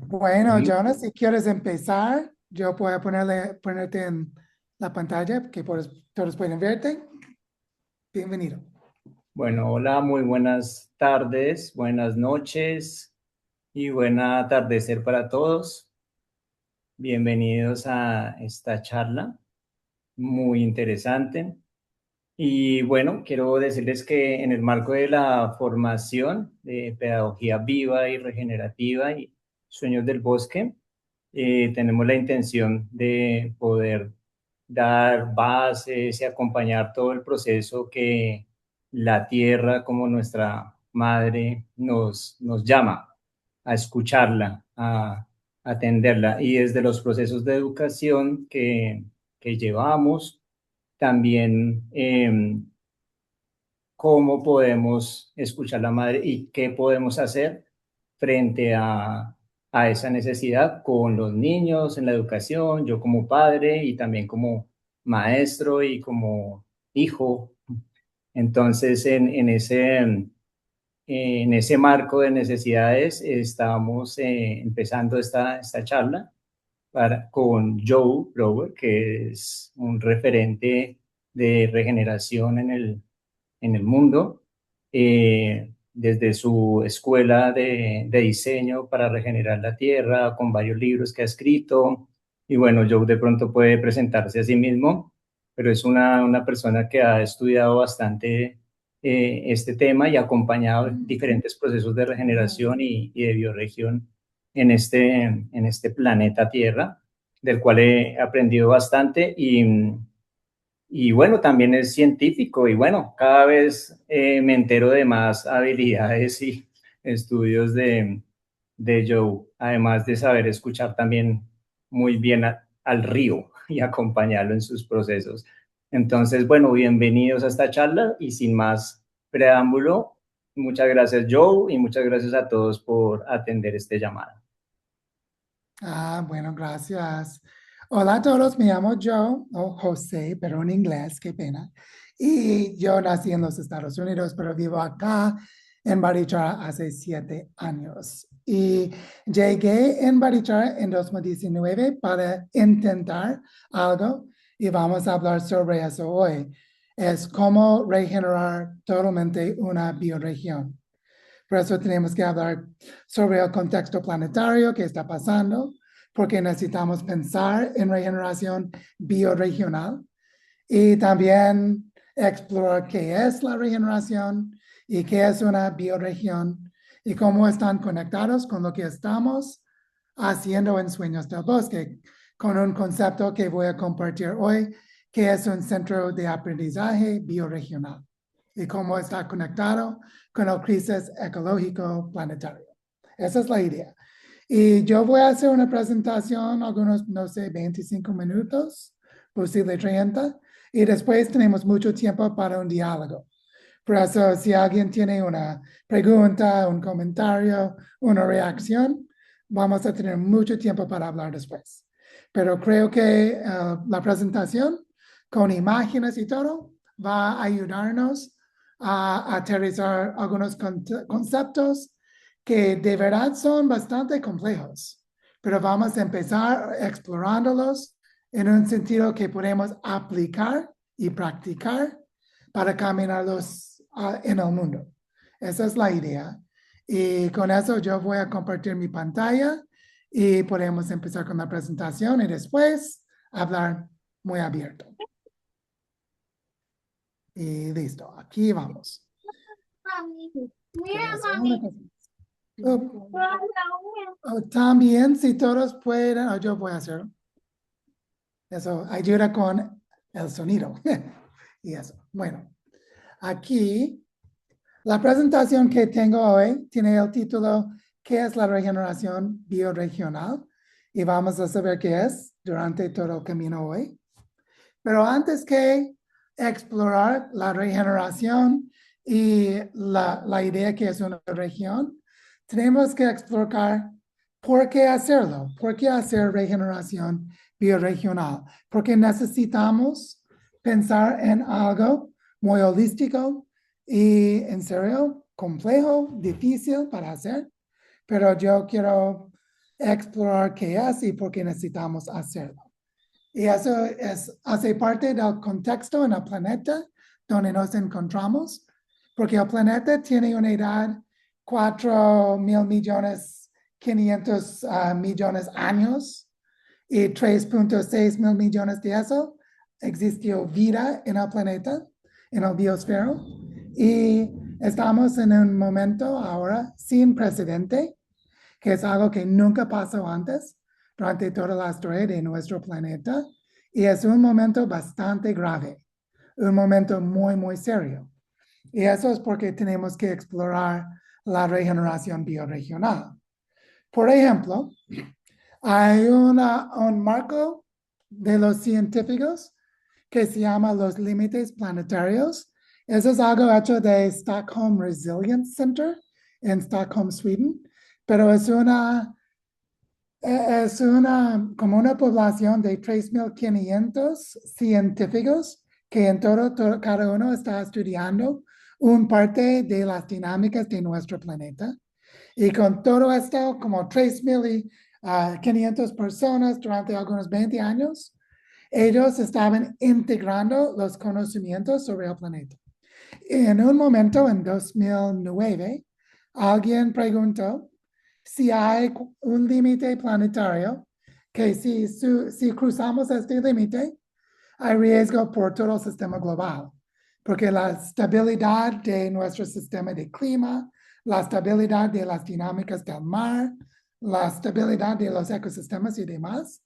Bueno, Bueno, Jonas, si quieres empezar, yo puedo ponerte en la pantalla que todos pueden verte. Bienvenido. bueno, hola, muy buenas tardes, buenas noches y buen atardecer para todos. Bienvenidos a esta charla muy interesante. Y bueno, quiero decirles que en el marco de la formación de pedagogía viva y regenerativa y sueños del bosque, tenemos la intención de poder dar bases y acompañar todo el proceso que la tierra como nuestra madre nos llama a escucharla, a atenderla. Y desde los procesos de educación que llevamos, también cómo podemos escuchar a la madre y qué podemos hacer frente a esa necesidad con los niños en la educación, yo como padre y también como maestro y como hijo. Entonces, en ese marco de necesidades, estamos empezando esta charla con Joe Blower, que es un referente de regeneración en el mundo, desde su escuela de diseño para regenerar la tierra, con varios libros que ha escrito. Y bueno, Joe de pronto puede presentarse a sí mismo, pero es una persona que ha estudiado bastante este tema y ha acompañado diferentes procesos de regeneración y de bioregión en este planeta Tierra, del cual he aprendido bastante y bueno, también es científico y bueno, cada vez me entero de más habilidades y estudios de Joe, además de saber escuchar también muy bien al río y acompañarlo en sus procesos. Entonces, bueno, bienvenidos a esta charla y sin más preámbulo, muchas gracias Joe y muchas gracias a todos por atender este llamado. Bueno, gracias. Hola a todos, me llamo Joe, o José, pero en inglés, qué pena. Y yo nací en los Estados Unidos, pero vivo acá en Barichara hace 7 años. Y llegué en Barichara en 2019 para intentar algo y vamos a hablar sobre eso hoy. Es cómo regenerar totalmente una bioregión. Por eso tenemos que hablar sobre el contexto planetario que está pasando, porque necesitamos pensar en regeneración bioregional y también explorar qué es la regeneración y qué es una bioregión y cómo están conectados con lo que estamos haciendo en Sueños del Bosque, con un concepto que voy a compartir hoy, que es un centro de aprendizaje bioregional y cómo está conectado con el crisis ecológico planetario. Esa es la idea. Y yo voy a hacer una presentación, algunos, no sé, 25 minutos, posible 30, y después tenemos mucho tiempo para un diálogo. Por eso, si alguien tiene una pregunta, un comentario, una reacción, vamos a tener mucho tiempo para hablar después. Pero creo que la presentación con imágenes y todo va a ayudarnos a aterrizar algunos conceptos que de verdad son bastante complejos, pero vamos a empezar explorándolos en un sentido que podemos aplicar y practicar para caminarlos en el mundo. Esa es la idea. Y con eso yo voy a compartir mi pantalla y podemos empezar con la presentación y después hablar muy abierto. Y listo, aquí vamos. Quiero hacer una cosa. También, si todos pueden, yo voy a hacerlo. Eso ayuda con el sonido. Y eso. Bueno, aquí la presentación que tengo hoy tiene el título ¿Qué es la regeneración bioregional? Y vamos a saber qué es durante todo el camino hoy. Pero antes que explorar la regeneración y la idea que es una región, tenemos que explorar por qué hacerlo, por qué hacer regeneración bioregional, porque necesitamos pensar en algo muy holístico y en serio complejo, difícil para hacer, pero yo quiero explorar qué es y por qué necesitamos hacerlo. Y eso hace parte del contexto en el planeta donde nos encontramos, porque el planeta tiene una edad 4.500.000.000 años y 3.6 mil millones de eso existió vida en el planeta, en el biosfero, y estamos en un momento ahora sin precedente, que es algo que nunca pasó antes durante toda la historia de nuestro planeta, y es un momento bastante grave, un momento muy, muy serio. Y eso es porque tenemos que explorar la regeneración bioregional. Por ejemplo, hay un marco de los científicos que se llama los límites planetarios. Eso es algo hecho de Stockholm Resilience Center en Stockholm, Sweden, pero es como una población de 3.500 científicos que en cada uno está estudiando una parte de las dinámicas de nuestro planeta. Y con todo esto, como 3.500 personas durante algunos 20 años, ellos estaban integrando los conocimientos sobre el planeta. Y en un momento, en 2009, alguien preguntó si hay un límite planetario, que si cruzamos este límite, hay riesgo por todo el sistema global, porque la estabilidad de nuestro sistema de clima, la estabilidad de las dinámicas del mar, la estabilidad de los ecosistemas y demás,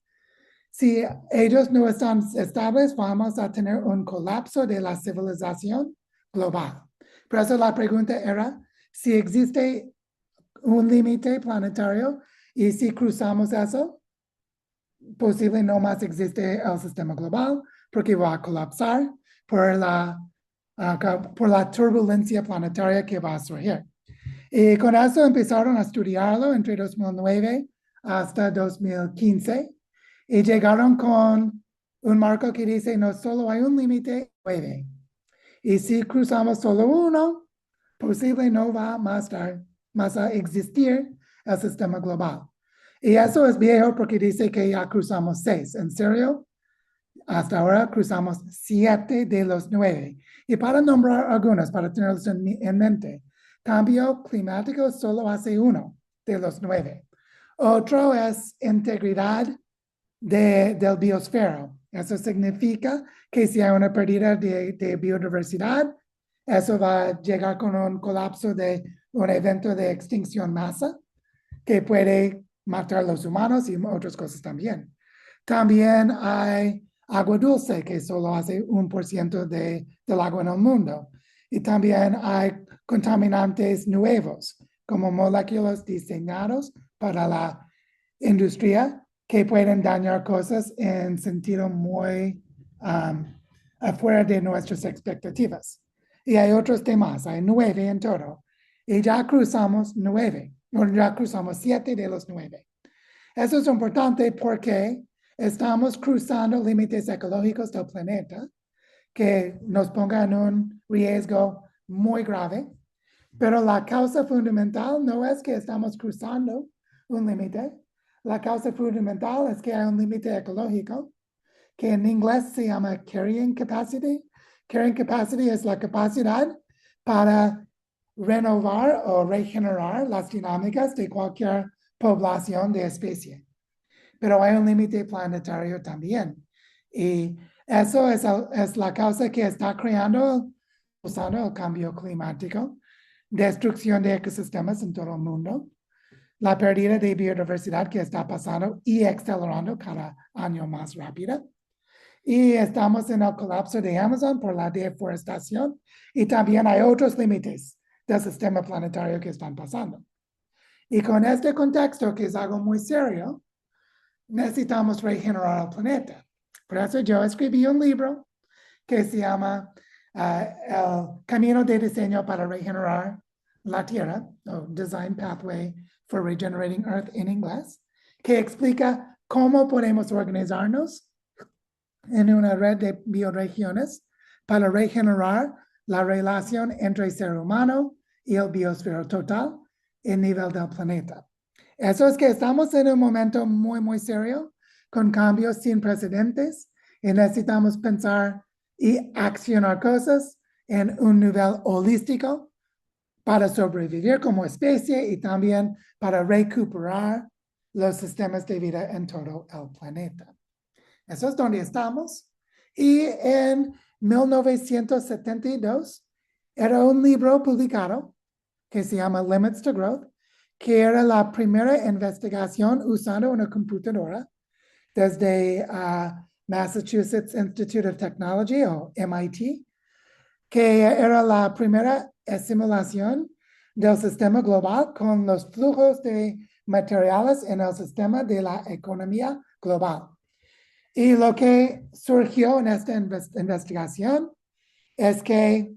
si ellos no están estables, vamos a tener un colapso de la civilización global. Por eso la pregunta era si existe un límite planetario y si cruzamos eso, posible no más existe el sistema global porque va a colapsar por la turbulencia planetaria que va a surgir. Y con eso empezaron a estudiarlo entre 2009 hasta 2015 y llegaron con un marco que dice no solo hay un límite 9. Y si cruzamos solo uno, posible no va más a existir el sistema global. Y eso es viejo porque dice que ya cruzamos 6. ¿En serio? Hasta ahora cruzamos 7 de los 9. Y para nombrar algunos, para tenerlos en mente, cambio climático solo hace 1 de los 9. Otro es integridad del biosfero. Eso significa que si hay una pérdida de biodiversidad, eso va a llegar con un colapso de un evento de extinción masa que puede matar a los humanos y otras cosas también. También hay agua dulce, que solo hace 1% del agua en el mundo. Y también hay contaminantes nuevos, como moléculas diseñadas para la industria que pueden dañar cosas en sentido muy afuera de nuestras expectativas. Y hay otros temas, hay 9 en todo. Y ya cruzamos 9, ya cruzamos 7 de los 9. Eso es importante porque estamos cruzando límites ecológicos del planeta que nos pongan un riesgo muy grave, pero la causa fundamental no es que estamos cruzando un límite, la causa fundamental es que hay un límite ecológico que en inglés se llama carrying capacity. Carrying capacity es la capacidad para renovar o regenerar las dinámicas de cualquier población de especie. Pero hay un límite planetario también. Y eso es la causa que está usando el cambio climático, destrucción de ecosistemas en todo el mundo, la pérdida de biodiversidad que está pasando y acelerando cada año más rápida. Y estamos en el colapso de Amazon por la deforestación y también hay otros límites del sistema planetario que están pasando. Y con este contexto, que es algo muy serio, necesitamos regenerar el planeta. Por eso yo escribí un libro que se llama El Camino de Diseño para Regenerar la Tierra, o Design Pathway for Regenerating Earth en inglés, que explica cómo podemos organizarnos en una red de bioregiones para regenerar la relación entre el ser humano y el biosfero total en nivel del planeta. Eso es que estamos en un momento muy, muy serio, con cambios sin precedentes, y necesitamos pensar y accionar cosas en un nivel holístico para sobrevivir como especie y también para recuperar los sistemas de vida en todo el planeta. Eso es donde estamos. Y en 1972 era un libro publicado que se llama Limits to Growth, que era la primera investigación usando una computadora desde Massachusetts Institute of Technology o MIT, que era la primera simulación del sistema global con los flujos de materiales en el sistema de la economía global. Y lo que surgió en esta investigación es que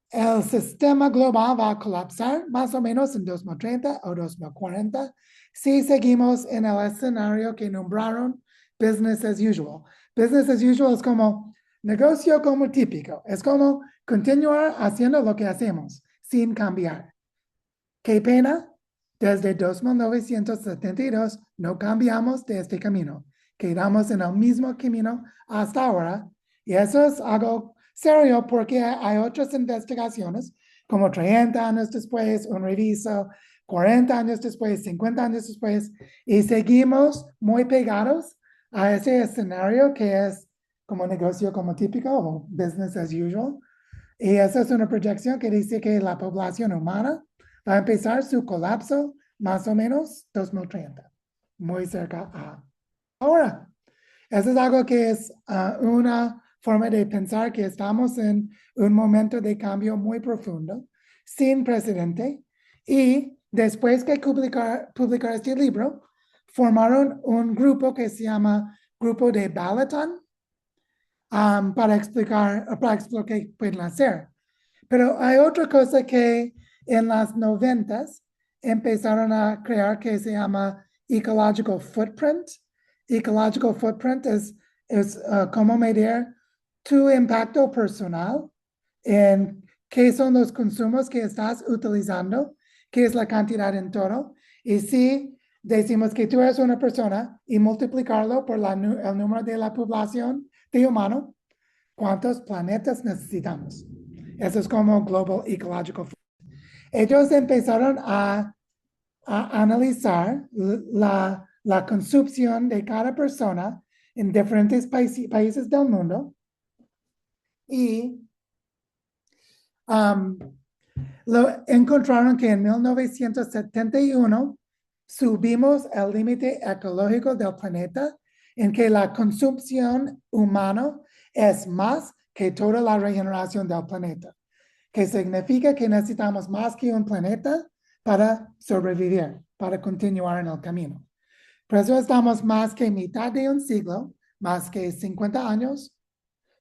el sistema global va a colapsar más o menos en 2030 o 2040 si seguimos en el escenario que nombraron business as usual. Business as usual es como negocio como típico, es como continuar haciendo lo que hacemos sin cambiar. Qué pena, desde 1972 no cambiamos de este camino. Quedamos en el mismo camino hasta ahora y eso es algo serio porque hay otras investigaciones como 30 años después, un reviso, 40 años después, 50 años después y seguimos muy pegados a ese escenario que es como negocio como típico o business as usual. Y esa es una proyección que dice que la población humana va a empezar su colapso más o menos 2030, muy cerca a ahora. Eso es algo que es una forma de pensar que estamos en un momento de cambio muy profundo, sin precedente, y después que publicar este libro, formaron un grupo que se llama Grupo de Balaton para explicar qué pueden hacer. Pero hay otra cosa que en las 90s empezaron a crear que se llama Ecological Footprint. Ecological Footprint es cómo medir tu impacto personal en qué son los consumos que estás utilizando, qué es la cantidad en todo. Y si decimos que tú eres una persona y multiplicarlo por el número de la población de humanos, ¿cuántos planetas necesitamos? Eso es como Global Ecological Footprint. Ellos empezaron a analizar la consumpción de cada persona en diferentes países del mundo y encontraron que en 1971 subimos el límite ecológico del planeta en que la consumpción humana es más que toda la regeneración del planeta, que significa que necesitamos más que un planeta para sobrevivir, para continuar en el camino. Por eso estamos más que mitad de un siglo, más que 50 años,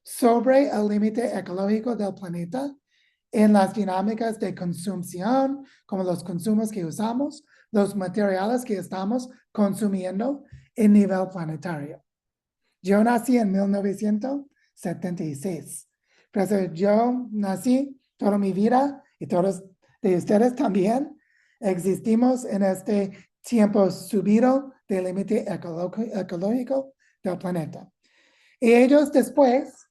sobre el límite ecológico del planeta en las dinámicas de consumpción, como los consumos que usamos, los materiales que estamos consumiendo en nivel planetario. Yo nací en 1976. Por eso yo nací toda mi vida y todos de ustedes también existimos en este tiempo subido del límite ecológico del planeta. Y ellos después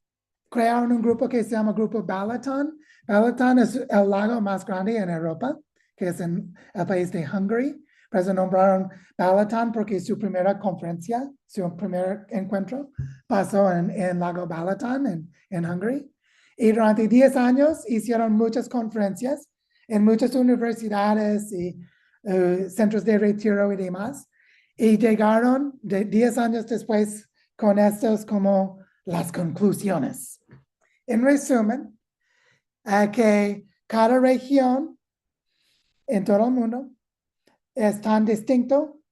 crearon un grupo que se llama Grupo Balaton. Balaton es el lago más grande en Europa, que es en el país de Hungary. Por eso nombraron Balaton porque su primera conferencia, su primer encuentro, pasó en lago Balaton en Hungary. Y durante 10 años hicieron muchas conferencias en muchas universidades y centros de retiro y demás. Y llegaron 10 años después con estos como las conclusiones. En resumen, que cada región en todo el mundo es tan distinto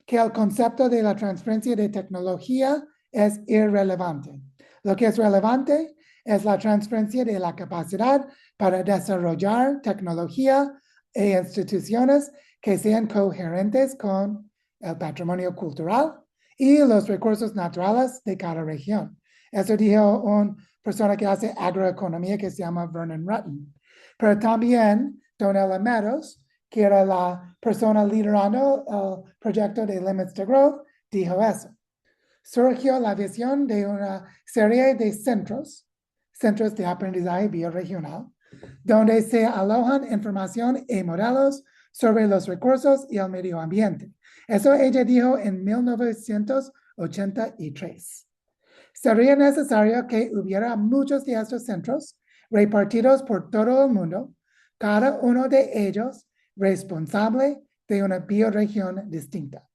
que el concepto de la transferencia de tecnología es irrelevante. Lo que es relevante es la transferencia de la capacidad para desarrollar tecnología e instituciones que sean coherentes con el patrimonio cultural y los recursos naturales de cada región. Eso dijo una persona que hace agroeconomía que se llama Vernon Rutten. Pero también Donella Meadows, que era la persona liderando el proyecto de Limits to Growth, dijo eso. Surgió la visión de una serie de centros de aprendizaje bioregional, donde se alojan información y modelos sobre los recursos y el medio ambiente. Eso ella dijo en 1983. Sería necesario que hubiera muchos de estos centros repartidos por todo el mundo, cada uno de ellos responsable de una bioregión distinta.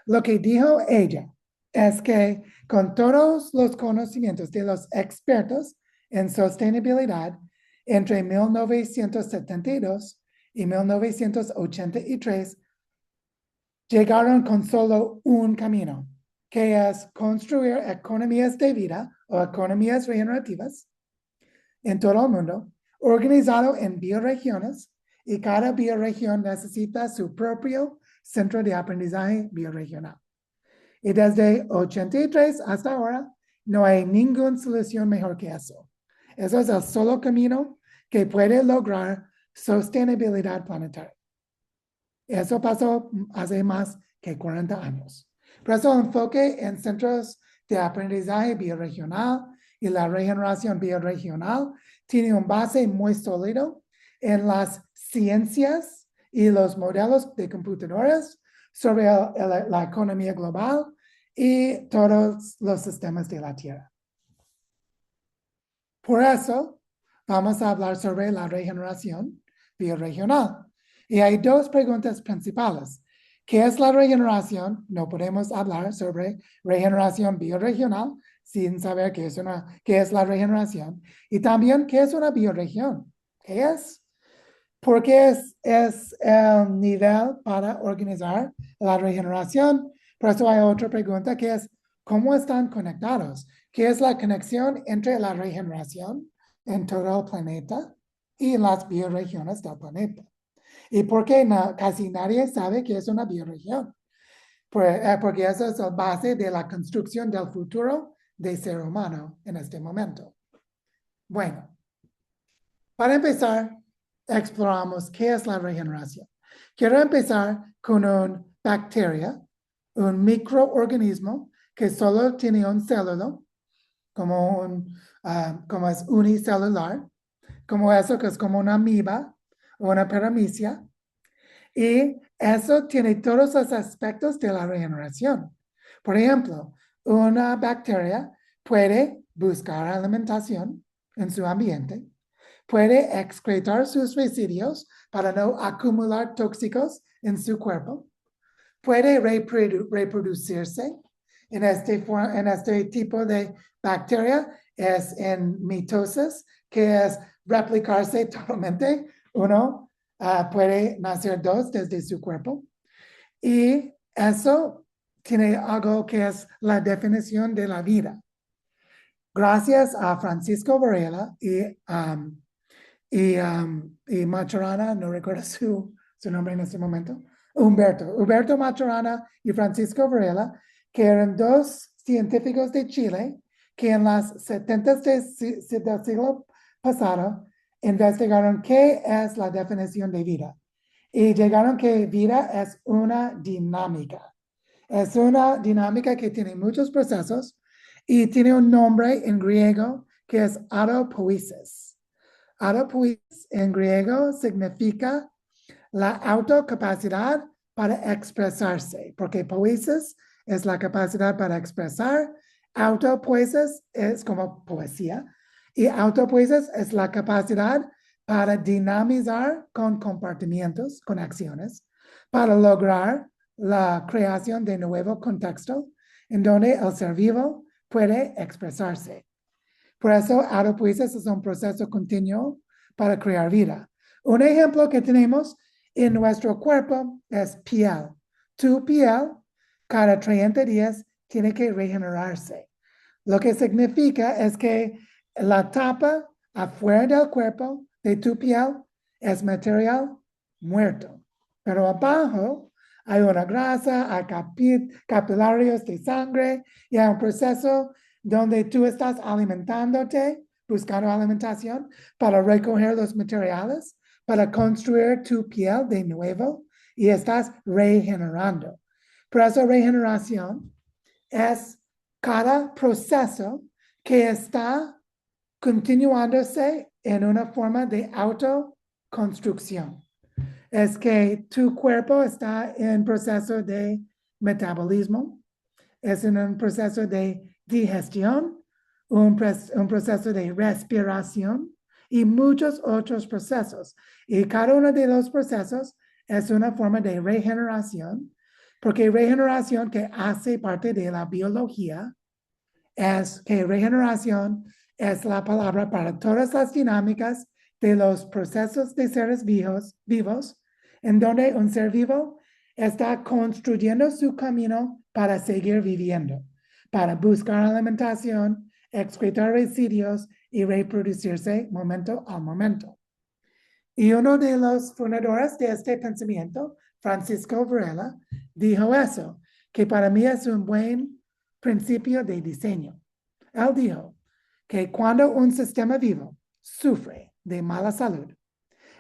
Lo que dijo ella es que con todos los conocimientos de los expertos en sostenibilidad entre 1972 y 1983, llegaron con solo un camino, que es construir economías de vida o economías regenerativas en todo el mundo, organizado en bioregiones, y cada bioregión necesita su propio centro de aprendizaje bioregional. Y desde 83 hasta ahora, no hay ninguna solución mejor que eso. Eso es el solo camino que puede lograr sostenibilidad planetaria. Eso pasó hace más que 40 años. Por eso el enfoque en centros de aprendizaje bioregional y la regeneración bioregional tiene un base muy sólido en las ciencias y los modelos de computadoras sobre la economía global y todos los sistemas de la Tierra. Por eso, vamos a hablar sobre la regeneración bioregional. Y hay dos preguntas principales. ¿Qué es la regeneración? No podemos hablar sobre regeneración bioregional sin saber qué es la regeneración. Y también, ¿qué es una bioregión? ¿Qué es? Porque es el nivel para organizar la regeneración. Por eso hay otra pregunta que es, ¿cómo están conectados? ¿Qué es la conexión entre la regeneración en todo el planeta y las bioregiones del planeta? ¿Y por qué casi nadie sabe qué es una bioregión? Porque eso es la base de la construcción del futuro del ser humano en este momento. Bueno, para empezar, exploramos qué es la regeneración. Quiero empezar con una bacteria, un microorganismo que solo tiene un célula, como es unicelular, como eso que es como una amiba o una paramecia. Y eso tiene todos los aspectos de la regeneración. Por ejemplo, una bacteria puede buscar alimentación en su ambiente, puede excretar sus residuos para no acumular tóxicos en su cuerpo, puede reproducirse. En este tipo de bacteria es en mitosis, que es replicarse totalmente. Uno puede nacer dos desde su cuerpo. Y eso tiene algo que es la definición de la vida. Gracias a Francisco Varela y Maturana, no recuerdo su nombre en este momento, Humberto Maturana y Francisco Varela, que eran dos científicos de Chile que en las 70 del siglo pasado investigaron qué es la definición de vida y llegaron que vida es una dinámica. Es una dinámica que tiene muchos procesos y tiene un nombre en griego que es autopoiesis. Autopoiesis en griego significa la autocapacidad para expresarse, porque poiesis es la capacidad para expresar, autopoiesis es como poesía, y autopoiesis es la capacidad para dinamizar con comportamientos, con acciones, para lograr la creación de nuevo contexto en donde el ser vivo puede expresarse. Por eso, autopoiesis es un proceso continuo para crear vida. Un ejemplo que tenemos en nuestro cuerpo es piel. Tu piel, cada 30 días, tiene que regenerarse. Lo que significa es que la tapa afuera del cuerpo de tu piel es material muerto. Pero abajo hay una grasa, hay capilares de sangre y hay un proceso donde tú estás alimentándote, buscando alimentación para recoger los materiales, para construir tu piel de nuevo y estás regenerando. Por eso regeneración es cada proceso que está continuándose en una forma de autoconstrucción. Es que tu cuerpo está en proceso de metabolismo, es en un proceso de digestión, un proceso de respiración y muchos otros procesos. Y cada uno de los procesos es una forma de regeneración, porque regeneración que hace parte de la biología es que regeneración es la palabra para todas las dinámicas de los procesos de seres vivos, en donde un ser vivo está construyendo su camino para seguir viviendo, para buscar alimentación, excretar residuos y reproducirse momento a momento. Y uno de los fundadores de este pensamiento, Francisco Varela, dijo eso, que para mí es un buen principio de diseño. Él dijo que cuando un sistema vivo sufre de mala salud,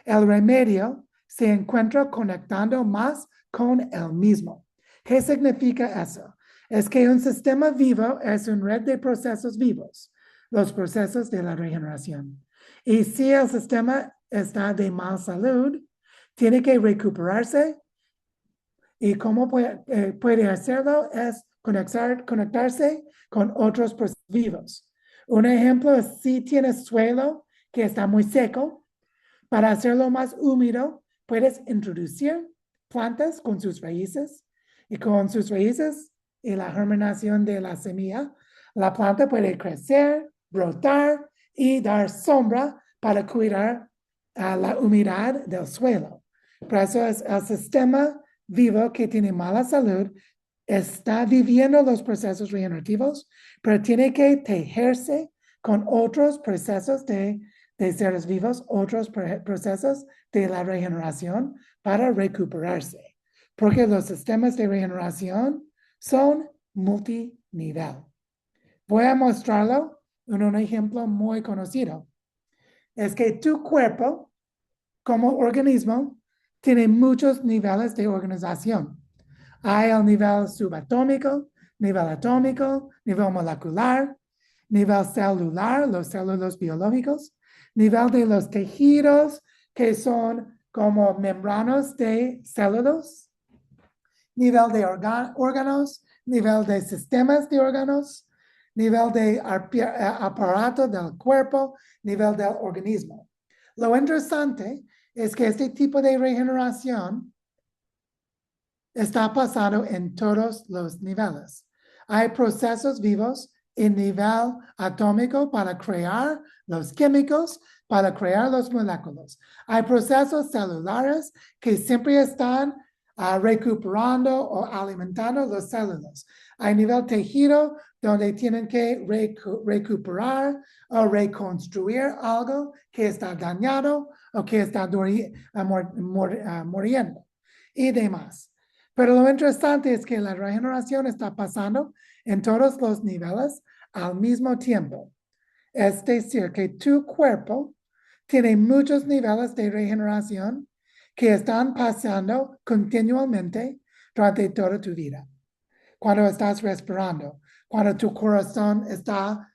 el remedio se encuentra conectando más con el mismo. ¿Qué significa eso? Es que un sistema vivo es una red de procesos vivos, los procesos de la regeneración. Y si el sistema está de mala salud, tiene que recuperarse. ¿Y cómo puede hacerlo? Es conectarse con otros procesos vivos. Un ejemplo es si tienes suelo que está muy seco, para hacerlo más húmedo, puedes introducir plantas con sus raíces y con sus raíces y la germinación de la semilla, la planta puede crecer, brotar y dar sombra para cuidar la humedad del suelo. Por eso es el sistema vivo que tiene mala salud está viviendo los procesos regenerativos, pero tiene que tejerse con otros procesos de seres vivos, otros procesos de la regeneración para recuperarse, porque los sistemas de regeneración son multinivel. Voy a mostrarlo en un ejemplo muy conocido. Es que tu cuerpo, como organismo, tiene muchos niveles de organización. Hay el nivel subatómico, nivel atómico, nivel molecular, nivel celular, los células biológicos, nivel de los tejidos, que son como membranas de células, nivel de órganos, nivel de sistemas de órganos, nivel de aparato del cuerpo, nivel del organismo. Lo interesante es que este tipo de regeneración está pasando en todos los niveles. Hay procesos vivos en nivel atómico para crear los químicos, para crear los moléculas. Hay procesos celulares que siempre están recuperando o alimentando las células. Hay nivel tejido donde tienen que recuperar o reconstruir algo que está dañado o que está muriendo y demás. Pero lo interesante es que la regeneración está pasando en todos los niveles al mismo tiempo. Es decir, que tu cuerpo tiene muchos niveles de regeneración que están pasando continuamente durante toda tu vida. Cuando estás respirando, cuando tu corazón está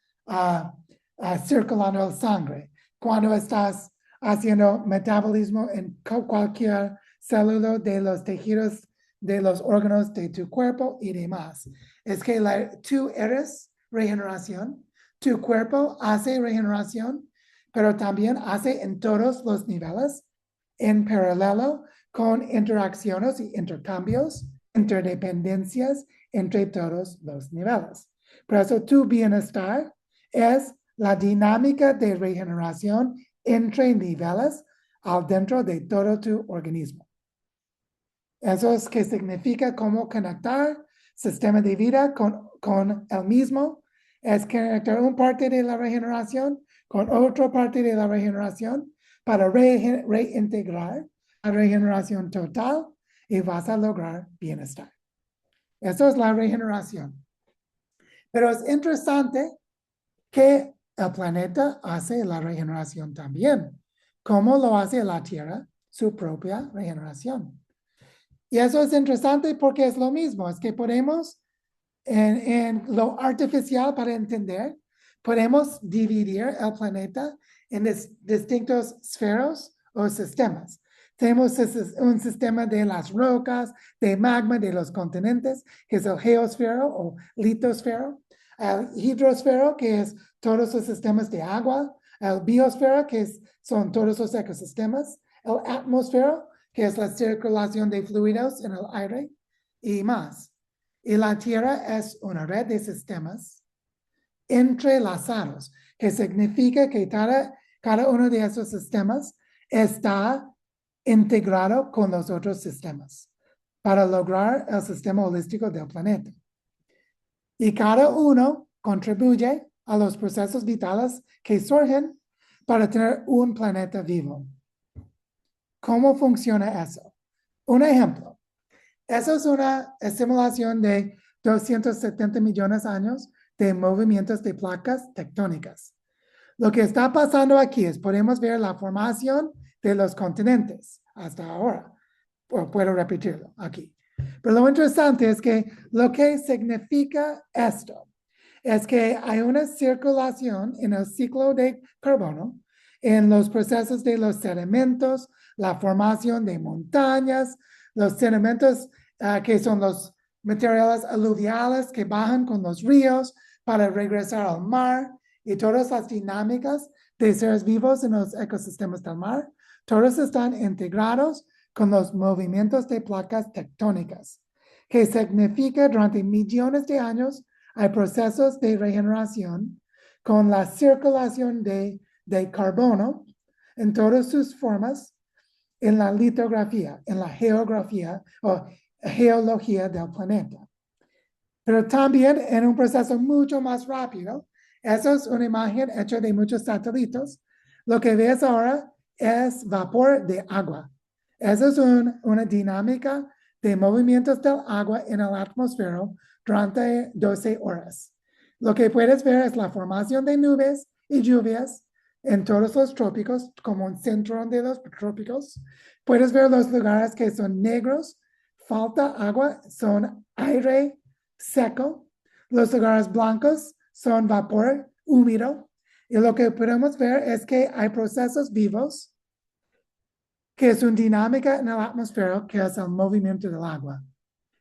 circulando sangre, cuando estás haciendo metabolismo en cualquier célula de los tejidos de los órganos de tu cuerpo y demás. Es que tú eres regeneración, tu cuerpo hace regeneración, pero también hace en todos los niveles, en paralelo, con interacciones y intercambios, interdependencias entre todos los niveles. Por eso tu bienestar es la dinámica de regeneración entre niveles al dentro de todo tu organismo. Eso es que significa cómo conectar sistema de vida con el mismo. Es conectar una parte de la regeneración con otra parte de la regeneración para reintegrar la regeneración total y vas a lograr bienestar. Eso es la regeneración. Pero es interesante que el planeta hace la regeneración también. cómo lo hace la Tierra, su propia regeneración. Y eso es interesante porque es lo mismo, es que podemos, en lo artificial para entender, podemos dividir el planeta en distintos esferos o sistemas. Tenemos un sistema de las rocas, de magma, de los continentes, que es el geosfero o litosfero, el hidrosfero, que es todos los sistemas de agua, el biosfero, que son todos los ecosistemas, el atmósfero, que es la circulación de fluidos en el aire, y más. Y la Tierra es una red de sistemas entrelazados, que significa que cada uno de esos sistemas está integrado con los otros sistemas para lograr el sistema holístico del planeta. Y cada uno contribuye a los procesos vitales que surgen para tener un planeta vivo. ¿Cómo funciona eso? Un ejemplo. Eso es una simulación de 270 millones de años de movimientos de placas tectónicas. Lo que está pasando aquí es, podemos ver la formación de los continentes hasta ahora. Puedo repetirlo aquí. Pero lo interesante es que lo que significa esto es que hay una circulación en el ciclo de carbono, en los procesos de los sedimentos, la formación de montañas, los sedimentos que son los materiales aluviales que bajan con los ríos para regresar al mar, y todas las dinámicas de seres vivos en los ecosistemas del mar, todos están integrados con los movimientos de placas tectónicas, que significa durante millones de años hay procesos de regeneración con la circulación de carbono en todas sus formas en la litografía, en la geografía o geología del planeta. Pero también en un proceso mucho más rápido. Eso es una imagen hecha de muchos satélites. Lo que ves ahora es vapor de agua. Esa es una dinámica de movimientos del agua en el atmósfera durante 12 horas. Lo que puedes ver es la formación de nubes y lluvias en todos los trópicos, como un centro de los trópicos. Puedes ver los lugares que son negros, falta agua, son aire seco. Los lugares blancos son vapor húmedo. Y lo que podemos ver es que hay procesos vivos que es una dinámica en la atmósfera que es el movimiento del agua.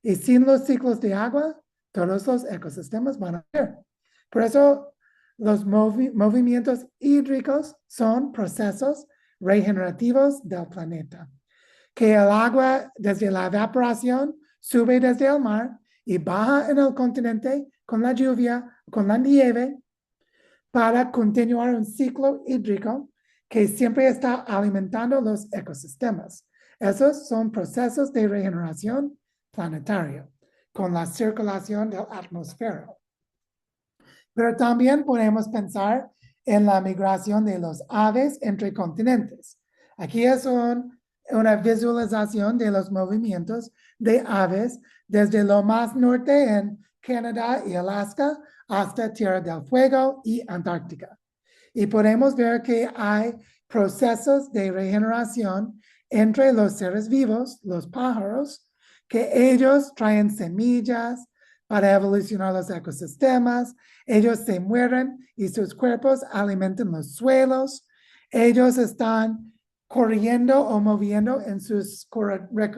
Y sin los ciclos de agua, todos los ecosistemas van a ver. Por eso los movimientos hídricos son procesos regenerativos del planeta. Que el agua desde la evaporación sube desde el mar y baja en el continente con la lluvia, con la nieve, para continuar un ciclo hídrico que siempre está alimentando los ecosistemas. Esos son procesos de regeneración planetaria con la circulación del atmósfera. Pero también podemos pensar en la migración de los aves entre continentes. Aquí es una visualización de los movimientos de aves desde lo más norte en Canadá y Alaska hasta Tierra del Fuego y Antártica. Y podemos ver que hay procesos de regeneración entre los seres vivos, los pájaros, que ellos traen semillas para evolucionar los ecosistemas, ellos se mueren y sus cuerpos alimentan los suelos, ellos están corriendo o moviendo en sus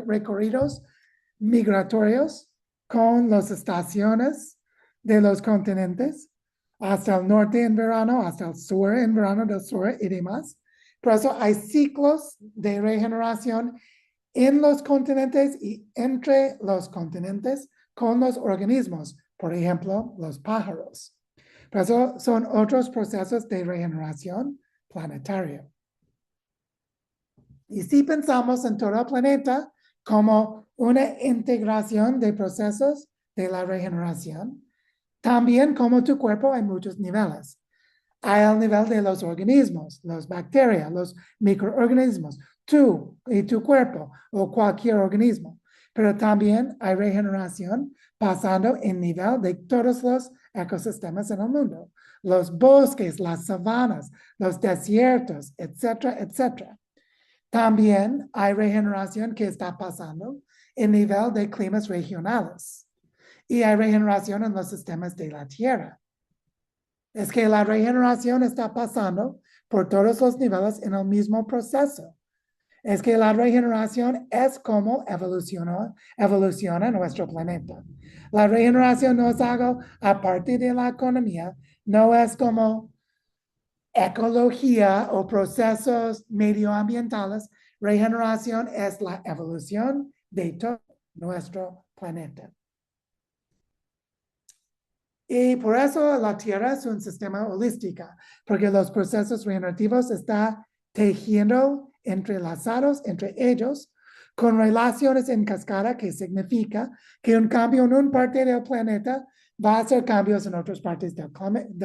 recorridos migratorios con las estaciones de los continentes, hasta el norte en verano, hasta el sur en verano del sur y demás. Por eso hay ciclos de regeneración en los continentes y entre los continentes con los organismos, por ejemplo, los pájaros. Por eso son otros procesos de regeneración planetaria. Y si pensamos en todo el planeta como una integración de procesos de la regeneración, también como tu cuerpo hay muchos niveles. Hay el nivel de los organismos, las bacterias, los microorganismos, tú y tu cuerpo o cualquier organismo. Pero también hay regeneración pasando en nivel de todos los ecosistemas en el mundo. Los bosques, las sabanas, los desiertos, etcétera, etcétera. También hay regeneración que está pasando en nivel de climas regionales y hay regeneración en los sistemas de la Tierra. Es que la regeneración está pasando por todos los niveles en el mismo proceso. Es que la regeneración es como evoluciona nuestro planeta. La regeneración no es algo aparte de la economía, no es como ecología o procesos medioambientales. Regeneración es la evolución de todo nuestro planeta. Y por eso la Tierra es un sistema holístico, porque los procesos regenerativos están tejiendo entrelazados entre ellos con relaciones en cascada, que significa que un cambio en una parte del planeta va a hacer cambios en otras partes del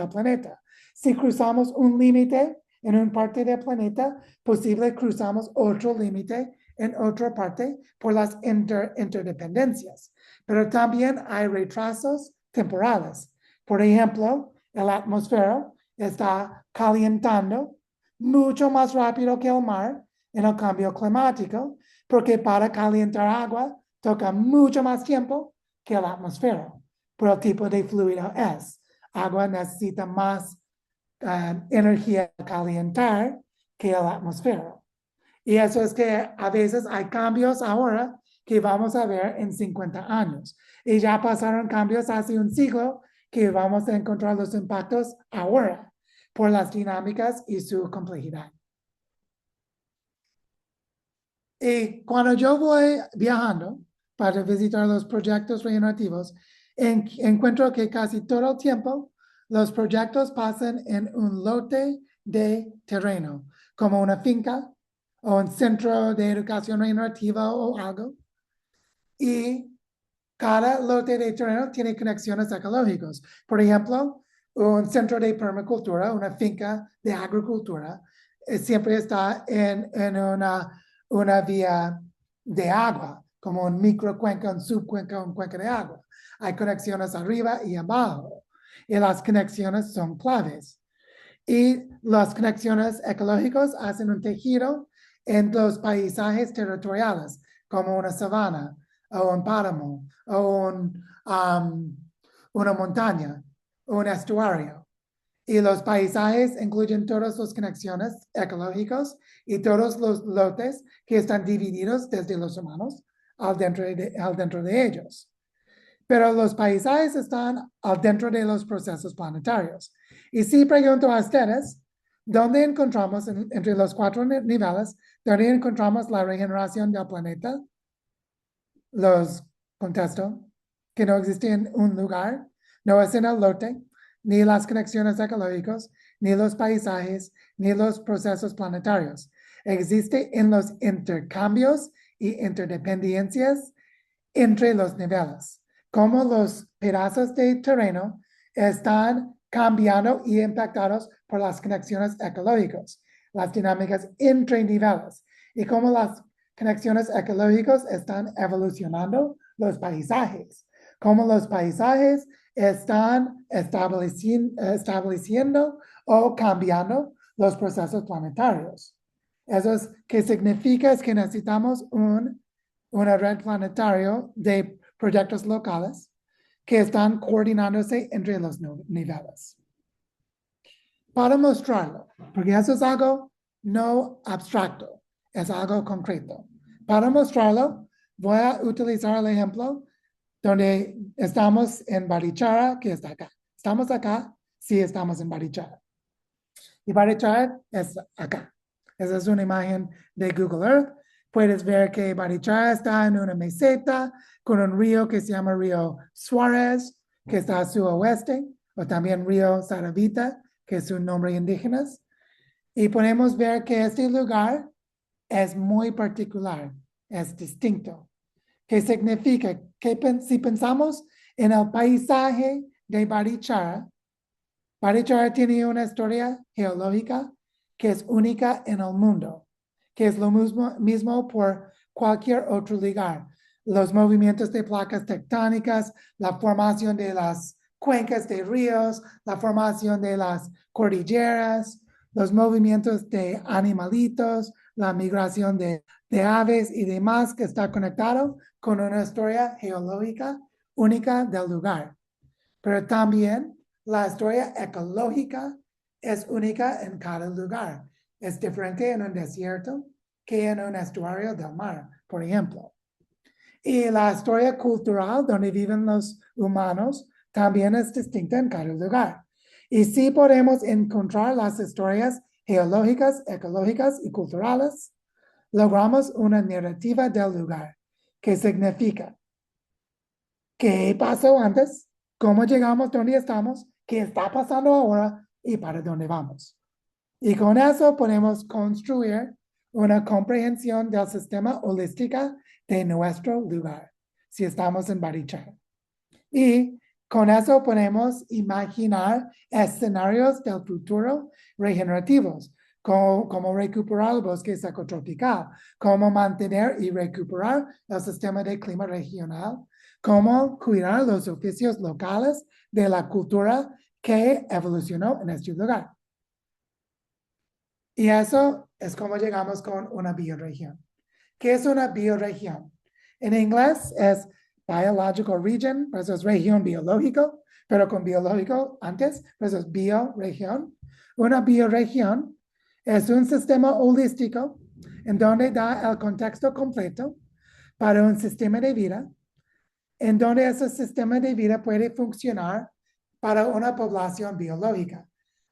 planeta. Si cruzamos un límite en una parte del planeta, posible cruzamos otro límite en otra parte por las interdependencias. Pero también hay retrasos temporales. Por ejemplo, la atmósfera está calentando mucho más rápido que el mar en el cambio climático, porque para calentar agua toca mucho más tiempo que la atmósfera, por el tipo de fluido es. Agua necesita más energía para calentar que la atmósfera. Y eso es que a veces hay cambios ahora que vamos a ver en 50 años. Y ya pasaron cambios hace un siglo que vamos a encontrar los impactos ahora por las dinámicas y su complejidad. Y cuando yo voy viajando para visitar los proyectos regenerativos, encuentro que casi todo el tiempo los proyectos pasan en un lote de terreno, como una finca o un centro de educación regenerativa o algo. Y cada lote de terreno tiene conexiones ecológicas. Por ejemplo, un centro de permacultura, una finca de agricultura, siempre está en una vía de agua, como un microcuenca, un subcuenca, un cuenca de agua. Hay conexiones arriba y abajo, y las conexiones son claves. Y las conexiones ecológicas hacen un tejido en los paisajes territoriales, como una sabana, o un páramo, o una montaña, o un estuario. Y los paisajes incluyen todas las conexiones ecológicas y todos los lotes que están divididos desde los humanos al dentro de ellos. Pero los paisajes están al dentro de los procesos planetarios. Y si pregunto a ustedes, ¿dónde encontramos entre los 4 niveles, dónde encontramos la regeneración del planeta? Los contesto que no existe en un lugar, no es en el lote, ni las conexiones ecológicas, ni los paisajes, ni los procesos planetarios. Existe en los intercambios y interdependencias entre los niveles, como los pedazos de terreno están cambiando y impactados por las conexiones ecológicas, las dinámicas entre niveles, y cómo las conexiones ecológicas están evolucionando los paisajes, cómo los paisajes están estableciendo o cambiando los procesos planetarios. Eso es que significa es que necesitamos una red planetaria de proyectos locales que están coordinándose entre los niveles. Para mostrarlo, porque eso es algo no abstracto, es algo concreto. Para mostrarlo, voy a utilizar el ejemplo donde estamos en Barichara, que está acá. ¿Estamos acá? Sí, estamos en Barichara. Y Barichara es acá. Esa es una imagen de Google Earth. Puedes ver que Barichara está en una meseta con un río que se llama Río Suárez, que está a su oeste, o también Río Saravita, que es un nombre indígena. Y podemos ver que este lugar es muy particular, es distinto. ¿Qué significa? Que si pensamos en el paisaje de Barichara, Barichara tiene una historia geológica que es única en el mundo, que es lo mismo por cualquier otro lugar. Los movimientos de placas tectónicas, la formación de las cuencas de ríos, la formación de las cordilleras, los movimientos de animalitos, la migración de aves y demás que está conectado con una historia geológica única del lugar. Pero también la historia ecológica es única en cada lugar. Es diferente en un desierto que en un estuario del mar, por ejemplo. Y la historia cultural donde viven los humanos también es distinta en cada lugar. Y si podemos encontrar las historias geológicas, ecológicas y culturales, logramos una narrativa del lugar, que significa qué pasó antes, cómo llegamos donde estamos, qué está pasando ahora y para dónde vamos. Y con eso podemos construir una comprensión del sistema holística de nuestro lugar, si estamos en Barichara. Y con eso podemos imaginar escenarios del futuro regenerativos, como recuperar el bosque secotropical, cómo mantener y recuperar el sistema de clima regional, cómo cuidar los oficios locales de la cultura que evolucionó en este lugar. Y eso es como llegamos con una bioregión. ¿Qué es una bioregión? En inglés es biological region, eso es región biológico, pero con biológico antes, eso es bioregión. Una bioregión es un sistema holístico en donde da el contexto completo para un sistema de vida, en donde ese sistema de vida puede funcionar para una población biológica.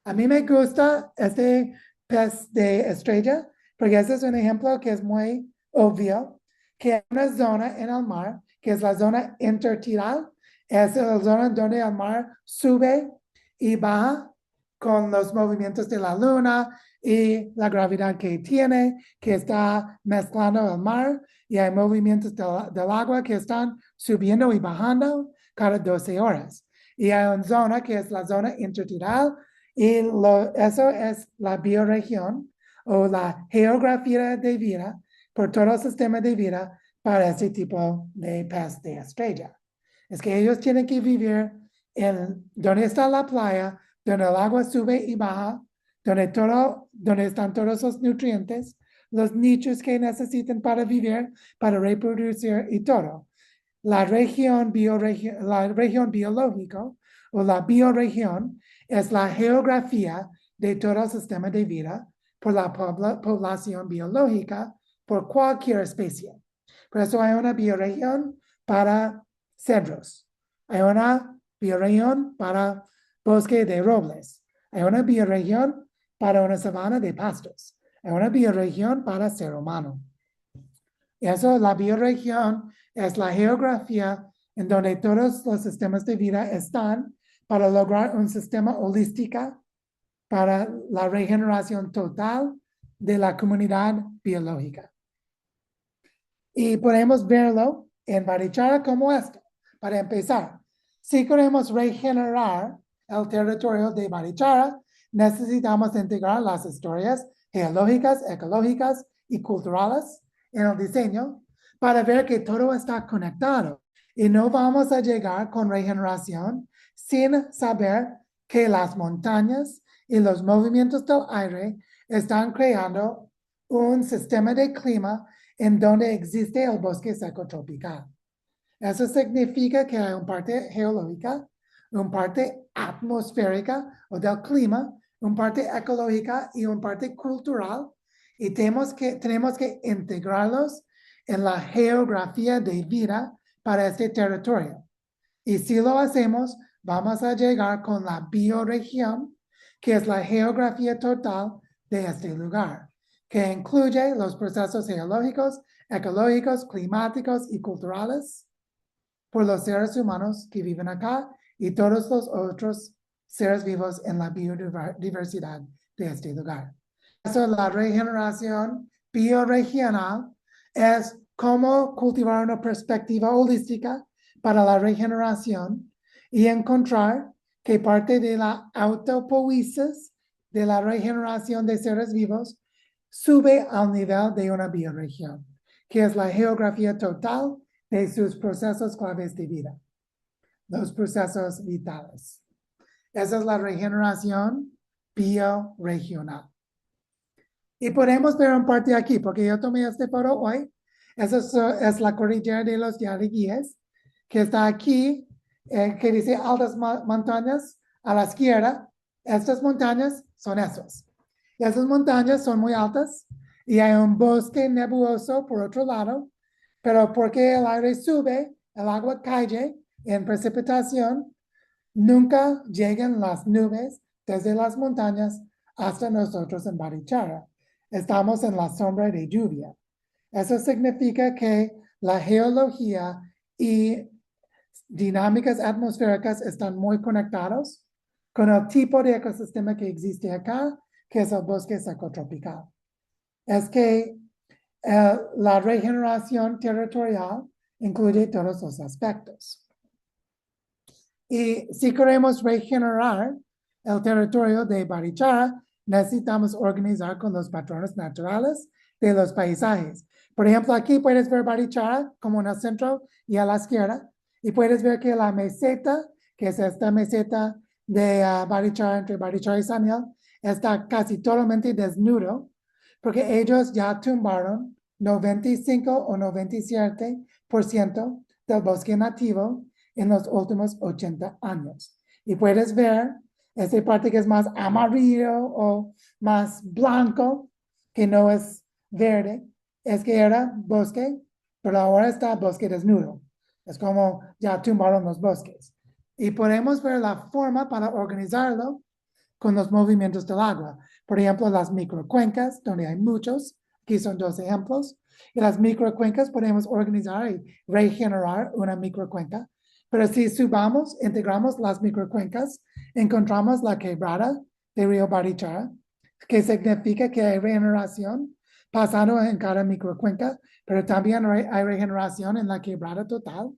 A mí me gusta este pez de estrella, porque ese es un ejemplo que es muy obvio, que hay una zona en el mar, que es la zona intertidal, es la zona donde el mar sube y baja con los movimientos de la luna y la gravedad que tiene, que está mezclando el mar, y hay movimientos del agua que están subiendo y bajando cada 12 horas. Y hay una zona que es la zona intertidal, y eso es la bioregión o la geografía de vida por todo el sistema de vida para este tipo de pez de estrella. Es que ellos tienen que vivir en donde está la playa, donde el agua sube y baja, donde están todos los nutrientes, los nichos que necesitan para vivir, para reproducir y todo. La región biológica o la bioregión es la geografía de todo el sistema de vida por la población biológica por cualquier especie. Por eso hay una bioregión para cedros, hay una bioregión para bosque de robles, hay una bioregión para una sabana de pastos, hay una bioregión para ser humano. Eso, la bioregión es la geografía en donde todos los sistemas de vida están para lograr un sistema holístico para la regeneración total de la comunidad biológica. Y podemos verlo en Barichara como esto. Para empezar, si queremos regenerar el territorio de Barichara, necesitamos integrar las historias geológicas, ecológicas y culturales en el diseño para ver que todo está conectado. Y no vamos a llegar con regeneración sin saber que las montañas y los movimientos del aire están creando un sistema de clima en donde existe el bosque seco tropical. Eso significa que hay una parte geológica, una parte atmosférica o del clima, una parte ecológica y una parte cultural, y tenemos que integrarlos en la geografía de vida para este territorio. Y si lo hacemos, vamos a llegar con la bioregión, que es la geografía total de este lugar, que incluye los procesos geológicos, ecológicos, climáticos y culturales por los seres humanos que viven acá y todos los otros seres vivos en la biodiversidad de este lugar. Eso, la regeneración bioregional es cómo cultivar una perspectiva holística para la regeneración y encontrar que parte de la autopoiesis de la regeneración de seres vivos sube al nivel de una bioregión, que es la geografía total de sus procesos claves de vida, los procesos vitales. Esa es la regeneración bioregional. Y podemos ver un parte aquí, porque yo tomé este foto hoy. Eso es la cordillera de los Yaliquíes, que está aquí, que dice altas montañas a la izquierda. Estas montañas son esas. Y esas montañas son muy altas y hay un bosque nebuloso por otro lado, pero porque el aire sube, el agua cae en precipitación, nunca llegan las nubes desde las montañas hasta nosotros en Barichara. Estamos en la sombra de lluvia. Eso significa que la geología y dinámicas atmosféricas están muy conectados con el tipo de ecosistema que existe acá, que es el bosque secotropical. Es que la regeneración territorial incluye todos los aspectos. Y si queremos regenerar el territorio de Barichara, necesitamos organizar con los patrones naturales de los paisajes. Por ejemplo, aquí puedes ver Barichara como en el centro y a la izquierda. Y puedes ver que la meseta, que es esta meseta de Barichara, entre Barichara y Sanyal, está casi totalmente desnudo, porque ellos ya tumbaron 95 o 97% del bosque nativo en los últimos 80 años. Y puedes ver esta parte que es más amarillo o más blanco, que no es verde, es que era bosque, pero ahora está bosque desnudo. Es como ya tumbaron los bosques. Y podemos ver la forma para organizarlo con los movimientos del agua. Por ejemplo, las microcuencas, donde hay muchos, aquí son dos ejemplos. Y las microcuencas podemos organizar y regenerar una microcuenca. Pero si subamos, integramos las microcuencas, encontramos la quebrada de Río Barichara, que significa que hay regeneración pasando en cada microcuenca, pero también hay regeneración en la quebrada total.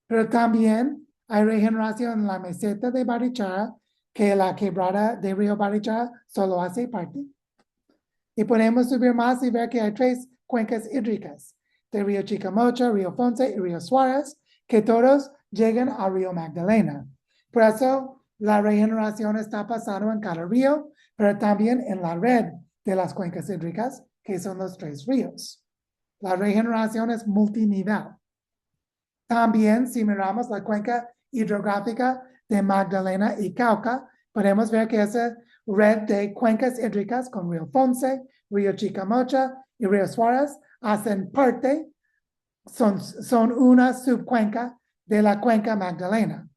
Pero también hay regeneración en la meseta de Barichara, que la quebrada de Río Barichara solo hace parte. Y podemos subir más y ver que hay tres cuencas hídricas, de Río Chicamocha, Río Fonce y Río Suárez, que todos llegan al Río Magdalena. Por eso la regeneración está pasando en cada río, pero también en la red de las cuencas hídricas, que son los tres ríos. La regeneración es multinivel. También, si miramos la cuenca hidrográfica de Magdalena y Cauca, podemos ver que esa red de cuencas hídricas con Río Fonce, Río Chicamocha y Río Suárez hacen parte, son una subcuenca de la cuenca Magdalena.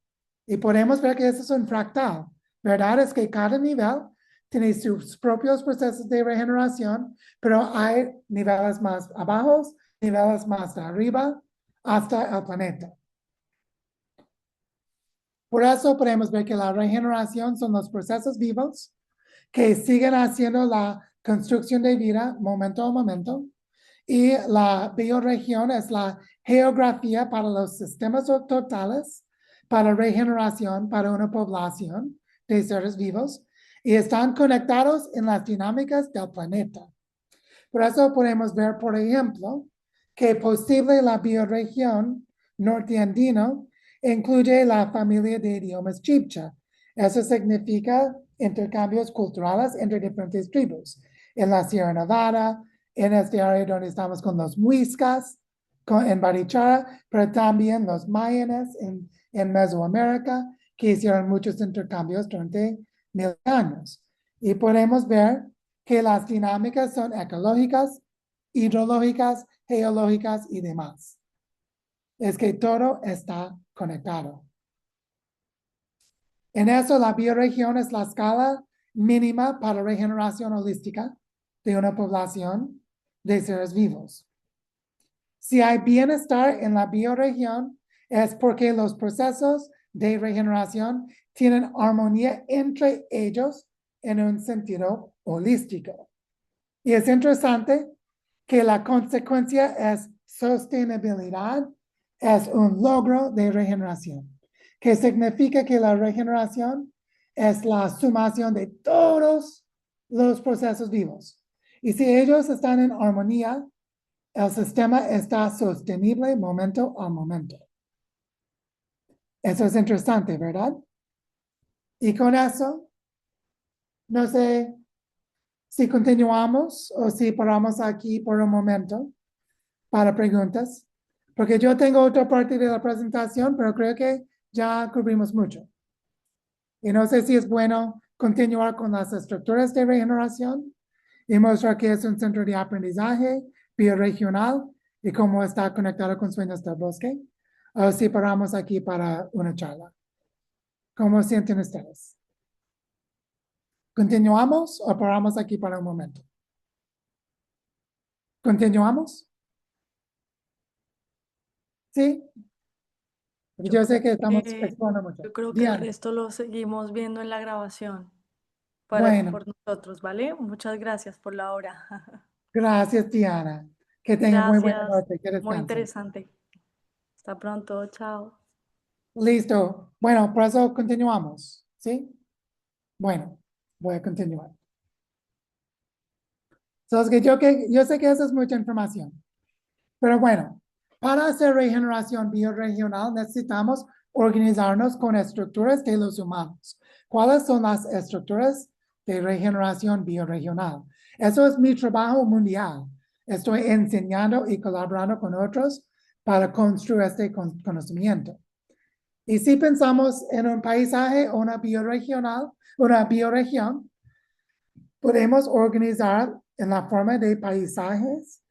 Y podemos ver que eso es un fractal. ¿Verdad? Es que cada nivel tiene sus propios procesos de regeneración, pero hay niveles más abajo, niveles más arriba, hasta el planeta. Por eso podemos ver que la regeneración son los procesos vivos que siguen haciendo la construcción de vida momento a momento. Y la bioregión es la geografía para los sistemas totales, para regeneración, para una población de seres vivos. Y están conectados en las dinámicas del planeta. Por eso podemos ver, por ejemplo, que posible la bioregión norteandino incluye la familia de idiomas chibcha. Eso significa intercambios culturales entre diferentes tribus. En la Sierra Nevada, en este área donde estamos con los muiscas, en Barichara, pero también los mayanes en Mesoamérica, que hicieron muchos intercambios durante 1000 años. Y podemos ver que las dinámicas son ecológicas, hidrológicas, geológicas y demás. Es que todo está conectado. En eso, la bioregión es la escala mínima para regeneración holística de una población de seres vivos. Si hay bienestar en la bioregión, es porque los procesos de regeneración tienen armonía entre ellos en un sentido holístico. Y es interesante que la consecuencia es sostenibilidad, es un logro de regeneración, que significa que la regeneración es la sumación de todos los procesos vivos. Y si ellos están en armonía, el sistema está sostenible momento a momento. Eso es interesante, ¿verdad? Y con eso, no sé si continuamos o si paramos aquí por un momento para preguntas, porque yo tengo otra parte de la presentación, pero creo que ya cubrimos mucho. Y no sé si es bueno continuar con las estructuras de regeneración y mostrar que es un centro de aprendizaje bioregional y cómo está conectado con Sueños del Bosque, o si paramos aquí para una charla. ¿Cómo sienten ustedes? ¿Continuamos o paramos aquí para un momento? ¿Continuamos? ¿Sí? Yo Yo sé que creo estamos que, explorando mucho. yo creo que el Diana, resto lo seguimos viendo en la grabación bueno, por nosotros, ¿vale? Muchas gracias por la hora. gracias Diana. Que tengan muy buena Gracias, noche, que muy descansen. interesante. Hasta pronto, chao. Listo. Bueno, por eso continuamos, ¿sí? Bueno, voy a continuar. Entonces, yo sé que eso es mucha información, pero bueno, para hacer regeneración bioregional necesitamos organizarnos con estructuras de los humanos. ¿Cuáles son las estructuras de regeneración bioregional? Eso es mi trabajo mundial. Estoy enseñando y colaborando con otros para construir este conocimiento. Y si pensamos en un paisaje o una bioregión, podemos organizar en la forma de paisajes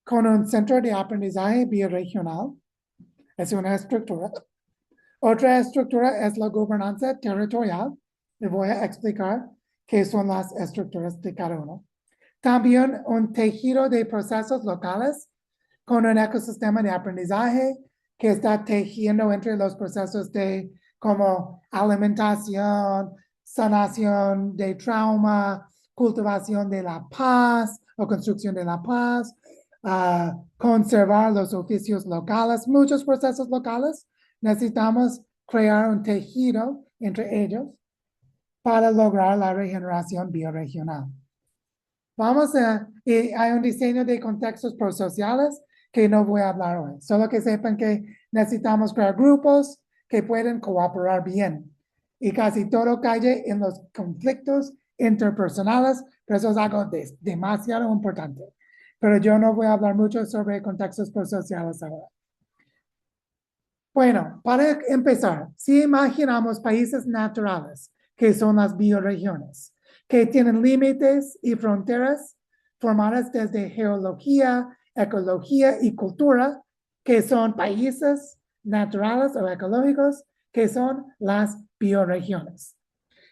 con un centro de aprendizaje bioregional. Es una estructura. Otra estructura es la gobernanza territorial. Le voy a explicar qué son las estructuras de cada uno. También un tejido de procesos locales con un ecosistema de aprendizaje que está tejiendo entre los procesos de como alimentación, sanación de trauma, cultivación de la paz o construcción de la paz, conservar los oficios locales, muchos procesos locales. Necesitamos crear un tejido entre ellos para lograr la regeneración bioregional. Hay un diseño de contextos prosociales que no voy a hablar hoy, solo que sepan que necesitamos crear grupos que pueden cooperar bien. Y casi todo cae en los conflictos interpersonales, pero eso es algo demasiado importante. Pero yo no voy a hablar mucho sobre contextos prosociales ahora. Bueno, para empezar, si imaginamos países naturales, que son las bioregiones, que tienen límites y fronteras formadas desde geología, ecología y cultura, que son países naturales o ecológicos, que son las bioregiones.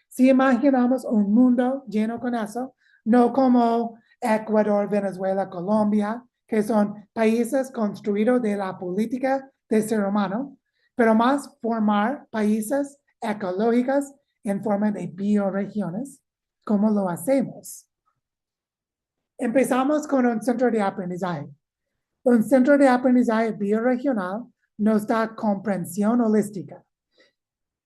Si imaginamos un mundo lleno con eso, no como Ecuador, Venezuela, Colombia, que son países construidos de la política del ser humano, pero más formar países ecológicos en forma de bioregiones. ¿Cómo lo hacemos? Empezamos con un centro de aprendizaje. Un centro de aprendizaje bioregional nos da comprensión holística.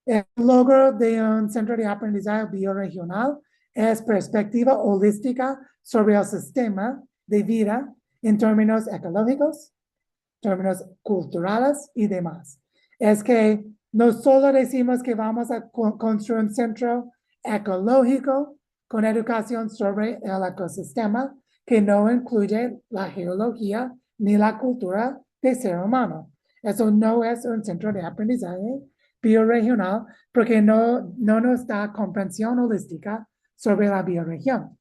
El logro de un centro de aprendizaje bioregional es perspectiva holística sobre el sistema de vida en términos ecológicos, términos culturales y demás. Es que no solo decimos que vamos a construir un centro ecológico con educación sobre el ecosistema que no incluye la geología ni la cultura del ser humano. Eso no es un centro de aprendizaje bioregional porque no nos da comprensión holística sobre la bioregión.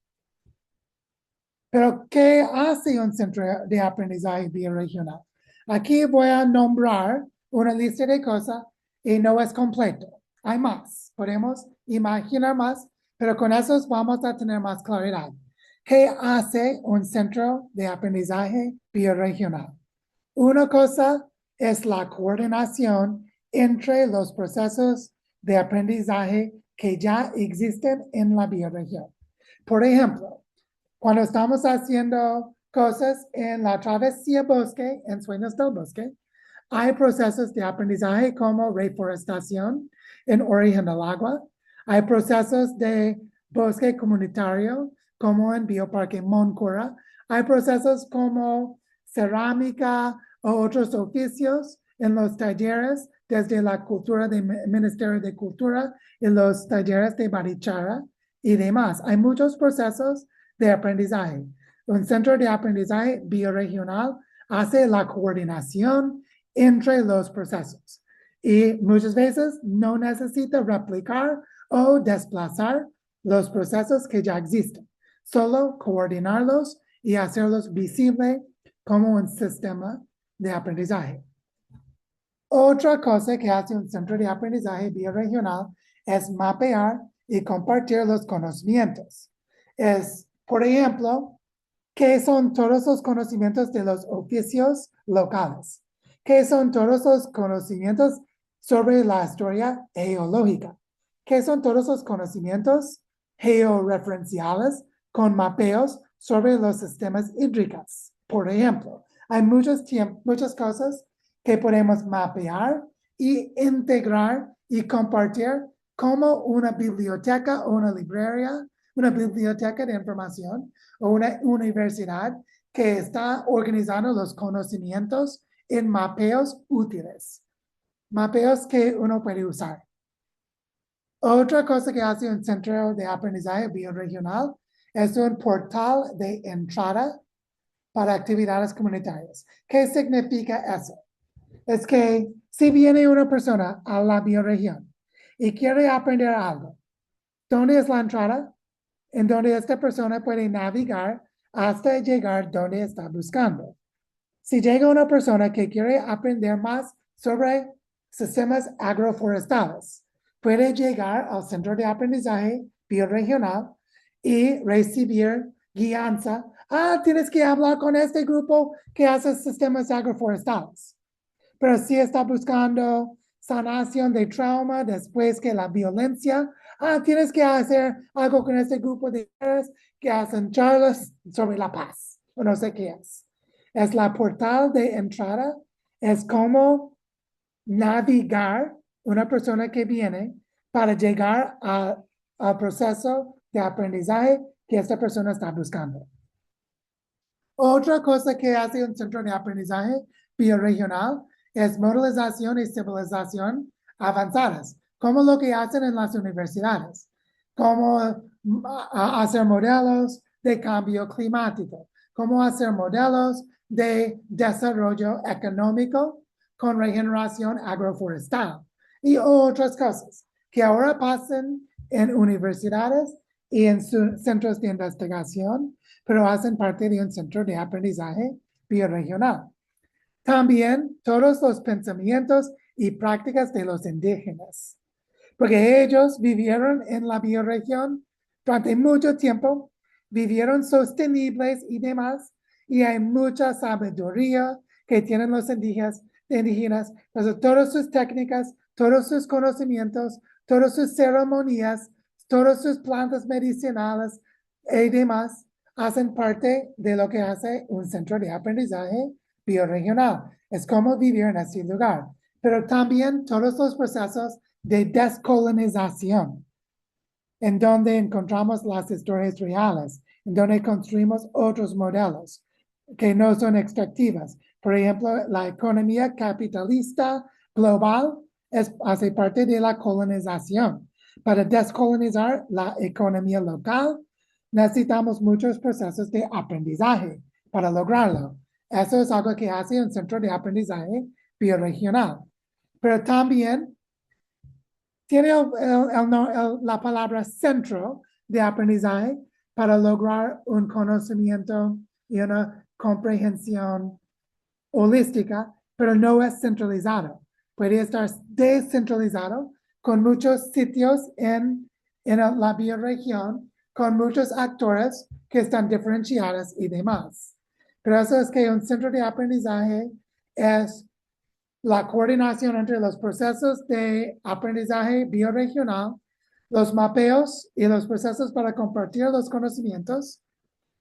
Pero, ¿qué hace un centro de aprendizaje bioregional? Aquí voy a nombrar una lista de cosas y no es completo. Hay más. Podemos imaginar más, pero con eso vamos a tener más claridad. ¿Qué hace un centro de aprendizaje bioregional? Una cosa es la coordinación entre los procesos de aprendizaje que ya existen en la bioregión. Por ejemplo, cuando estamos haciendo cosas en la travesía bosque, en Sueños del Bosque, hay procesos de aprendizaje como reforestación en origen del agua. Hay procesos de bosque comunitario como en Bioparque Moncura. Hay procesos como cerámica o otros oficios en los talleres desde la cultura del Ministerio de Cultura y los talleres de Barichara y demás. Hay muchos procesos de aprendizaje. Un centro de aprendizaje bioregional hace la coordinación entre los procesos y muchas veces no necesita replicar o desplazar los procesos que ya existen, solo coordinarlos y hacerlos visibles como un sistema de aprendizaje. Otra cosa que hace un centro de aprendizaje bioregional es mapear y compartir los conocimientos. Por ejemplo, ¿qué son todos los conocimientos de los oficios locales? ¿Qué son todos los conocimientos sobre la historia geológica? ¿Qué son todos los conocimientos georreferenciales con mapeos sobre los sistemas hídricos? Por ejemplo, hay muchas cosas que podemos mapear y integrar y compartir como una biblioteca o una librería, una biblioteca de información o una universidad que está organizando los conocimientos en mapeos útiles, mapeos que uno puede usar. Otra cosa que hace un centro de aprendizaje bioregional es un portal de entrada para actividades comunitarias. ¿Qué significa eso? Es que si viene una persona a la bioregión y quiere aprender algo, ¿dónde es la entrada? En donde esta persona puede navegar hasta llegar donde está buscando. Si llega una persona que quiere aprender más sobre sistemas agroforestales, puede llegar al centro de aprendizaje bioregional y recibir guianza. Tienes que hablar con este grupo que hace sistemas agroforestales. Pero si está buscando sanación de trauma después que la violencia, tienes que hacer algo con este grupo de mujeres que hacen charlas sobre la paz, o no sé qué es. Es la portal de entrada, es como navegar una persona que viene para llegar al proceso de aprendizaje que esta persona está buscando. Otra cosa que hace un centro de aprendizaje bioregional es modelización y civilización avanzadas, como lo que hacen en las universidades, como hacer modelos de cambio climático, como hacer modelos de desarrollo económico con regeneración agroforestal y otras cosas que ahora pasan en universidades y en centros de investigación, pero hacen parte de un centro de aprendizaje bioregional. También todos los pensamientos y prácticas de los indígenas, porque ellos vivieron en la bioregión durante mucho tiempo, vivieron sostenibles y demás, y hay mucha sabiduría que tienen los indígenas, entonces todas sus técnicas, todos sus conocimientos, todas sus ceremonias, todas sus plantas medicinales y demás hacen parte de lo que hace un centro de aprendizaje bioregional. Es como vivir en ese lugar. Pero también todos los procesos de descolonización, en donde encontramos las historias reales, en donde construimos otros modelos que no son extractivas. Por ejemplo, la economía capitalista global hace parte de la colonización. Para descolonizar la economía local, necesitamos muchos procesos de aprendizaje para lograrlo. Eso es algo que hace un centro de aprendizaje bioregional. Pero también tiene la palabra centro de aprendizaje para lograr un conocimiento y una comprensión holística, pero no es centralizado. Puede estar descentralizado con muchos sitios en la bioregión, con muchos actores que están diferenciados y demás. Pero eso es que un centro de aprendizaje es la coordinación entre los procesos de aprendizaje bioregional, los mapeos y los procesos para compartir los conocimientos,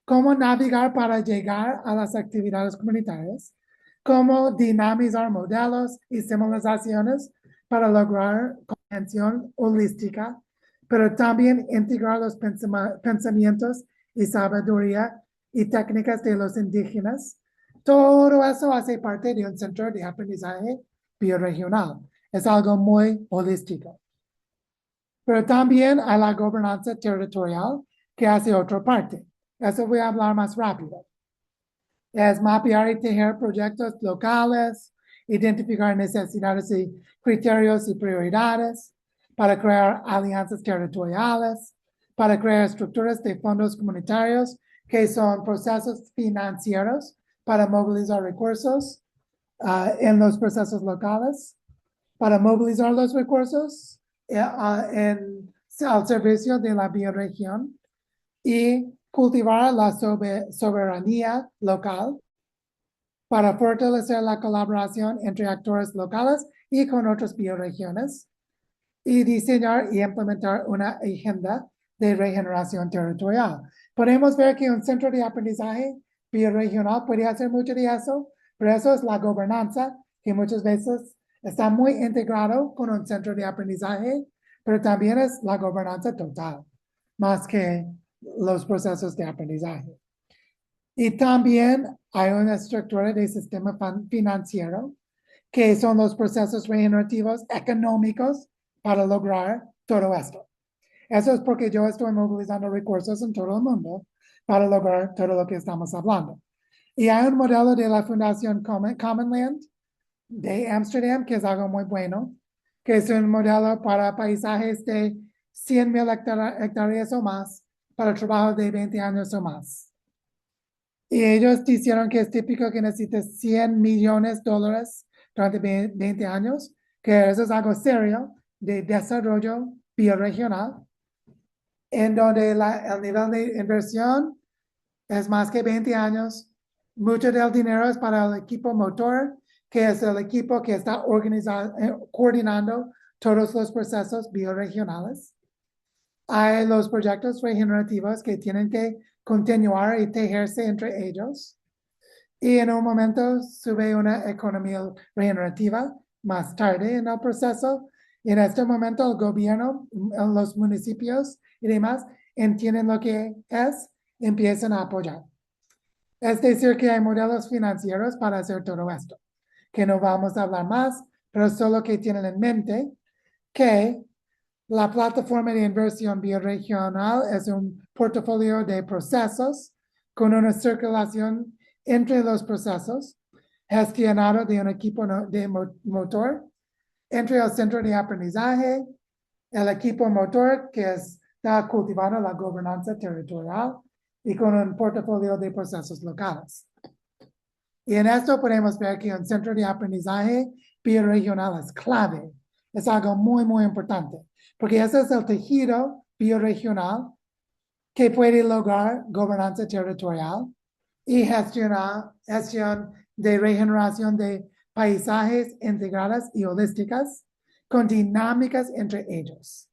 cómo navegar para llegar a las actividades comunitarias, cómo dinamizar modelos y simulaciones para lograr comprensión holística, pero también integrar los pensamientos y sabiduría y técnicas de los indígenas. Todo eso hace parte de un centro de aprendizaje bioregional. Es algo muy holístico. Pero también hay la gobernanza territorial que hace otra parte. Eso voy a hablar más rápido. Es mapear y tejer proyectos locales, identificar necesidades y criterios y prioridades para crear alianzas territoriales, para crear estructuras de fondos comunitarios que son procesos financieros para movilizar recursos en los procesos locales, para movilizar los recursos al servicio de la bioregión y cultivar la soberanía local para fortalecer la colaboración entre actores locales y con otras bioregiones y diseñar y implementar una agenda de regeneración territorial. Podemos ver que un centro de aprendizaje bioregional puede hacer mucho de eso, pero eso es la gobernanza, que muchas veces está muy integrado con un centro de aprendizaje, pero también es la gobernanza total, más que los procesos de aprendizaje. Y también hay una estructura de sistema financiero, que son los procesos regenerativos económicos para lograr todo esto. Eso es porque yo estoy movilizando recursos en todo el mundo para lograr todo lo que estamos hablando. Y hay un modelo de la Fundación Commonland de Amsterdam, que es algo muy bueno, que es un modelo para paisajes de 100,000 hectáreas o más, para trabajo de 20 años o más. Y ellos dijeron que es típico que necesites $100 millones durante 20 años, que eso es algo serio de desarrollo bioregional, en donde el nivel de inversión es más que 20 años. Mucho del dinero es para el equipo motor, que es el equipo que está coordinando todos los procesos bioregionales. Hay los proyectos regenerativos que tienen que continuar y tejerse entre ellos. Y en un momento sube una economía regenerativa más tarde en el proceso. Y en este momento el gobierno, los municipios y demás entienden lo que es, empiezan a apoyar. Es decir, que hay modelos financieros para hacer todo esto, que no vamos a hablar más, pero solo que tienen en mente que la plataforma de inversión bioregional es un portafolio de procesos con una circulación entre los procesos, gestionado de un equipo de motor, entre el centro de aprendizaje, el equipo motor que está cultivando la gobernanza territorial y con un portafolio de procesos locales. Y en esto podemos ver que un centro de aprendizaje bioregional es clave. Es algo muy, muy importante, porque ese es el tejido bioregional que puede lograr gobernanza territorial y gestión de regeneración de paisajes integradas y holísticas con dinámicas entre ellos.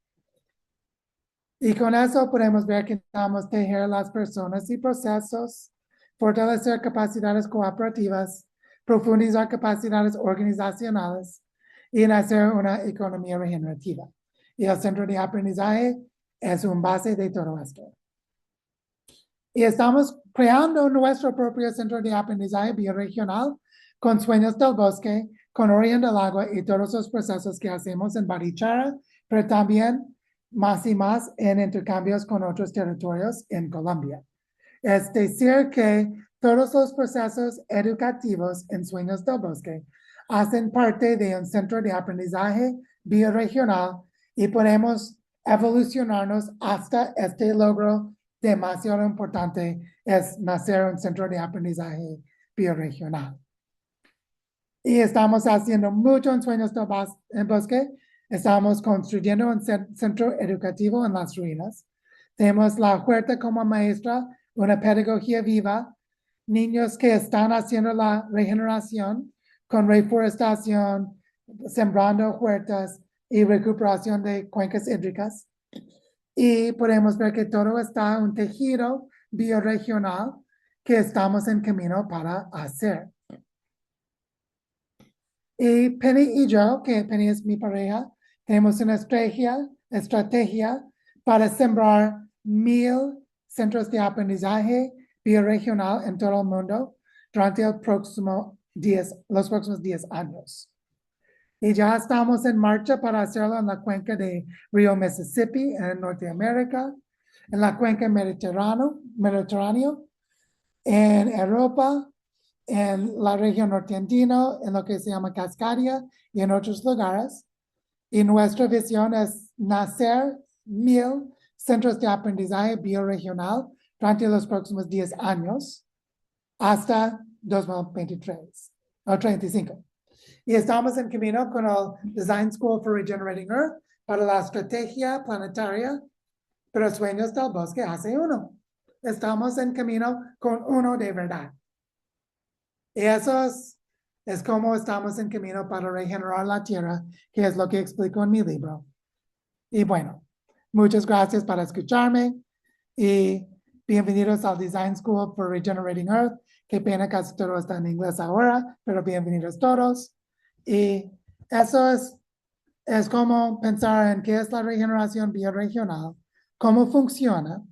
Y con eso podemos ver que necesitamos tejer las personas y procesos, fortalecer capacidades cooperativas, profundizar capacidades organizacionales y hacer una economía regenerativa. Y el centro de aprendizaje es un base de todo esto. Y estamos creando nuestro propio centro de aprendizaje bioregional con Sueños del Bosque, con Origen del Agua y todos los procesos que hacemos en Barichara, pero también más y más en intercambios con otros territorios en Colombia. Es decir, que todos los procesos educativos en Sueños del Bosque hacen parte de un centro de aprendizaje bioregional y podemos evolucionarnos hasta este logro demasiado importante, es nacer un centro de aprendizaje bioregional. Y estamos haciendo mucho en Sueños del Bosque. Estamos construyendo un centro educativo en las ruinas. Tenemos la Huerta como maestra, una pedagogía viva, niños que están haciendo la regeneración con reforestación, sembrando huertas y recuperación de cuencas hídricas. Y podemos ver que todo está un tejido bioregional que estamos en camino para hacer. Y Penny y yo, que Penny es mi pareja, tenemos una estrategia para sembrar 1,000 centros de aprendizaje bioregional en todo el mundo durante los próximos 10 años. Y ya estamos en marcha para hacerlo en la cuenca de Río Mississippi en Norteamérica. en la cuenca mediterráneo, en Europa, en la región norte andina, en lo que se llama Cascadia y en otros lugares. Y nuestra visión es nacer 1000 centros de aprendizaje bioregional durante los próximos 10 años hasta 2023 o 35. Y estamos en camino con el Design School for Regenerating Earth para la estrategia planetaria, pero Sueños del Bosque hace uno. Estamos en camino con uno de verdad. Y eso es como estamos en camino para regenerar la tierra, que es lo que explico en mi libro. Y bueno, muchas gracias por escucharme y bienvenidos al Design School for Regenerating Earth. Qué pena que casi todo está en inglés ahora, pero bienvenidos todos. Y eso es como pensar en qué es la regeneración bioregional, cómo funciona,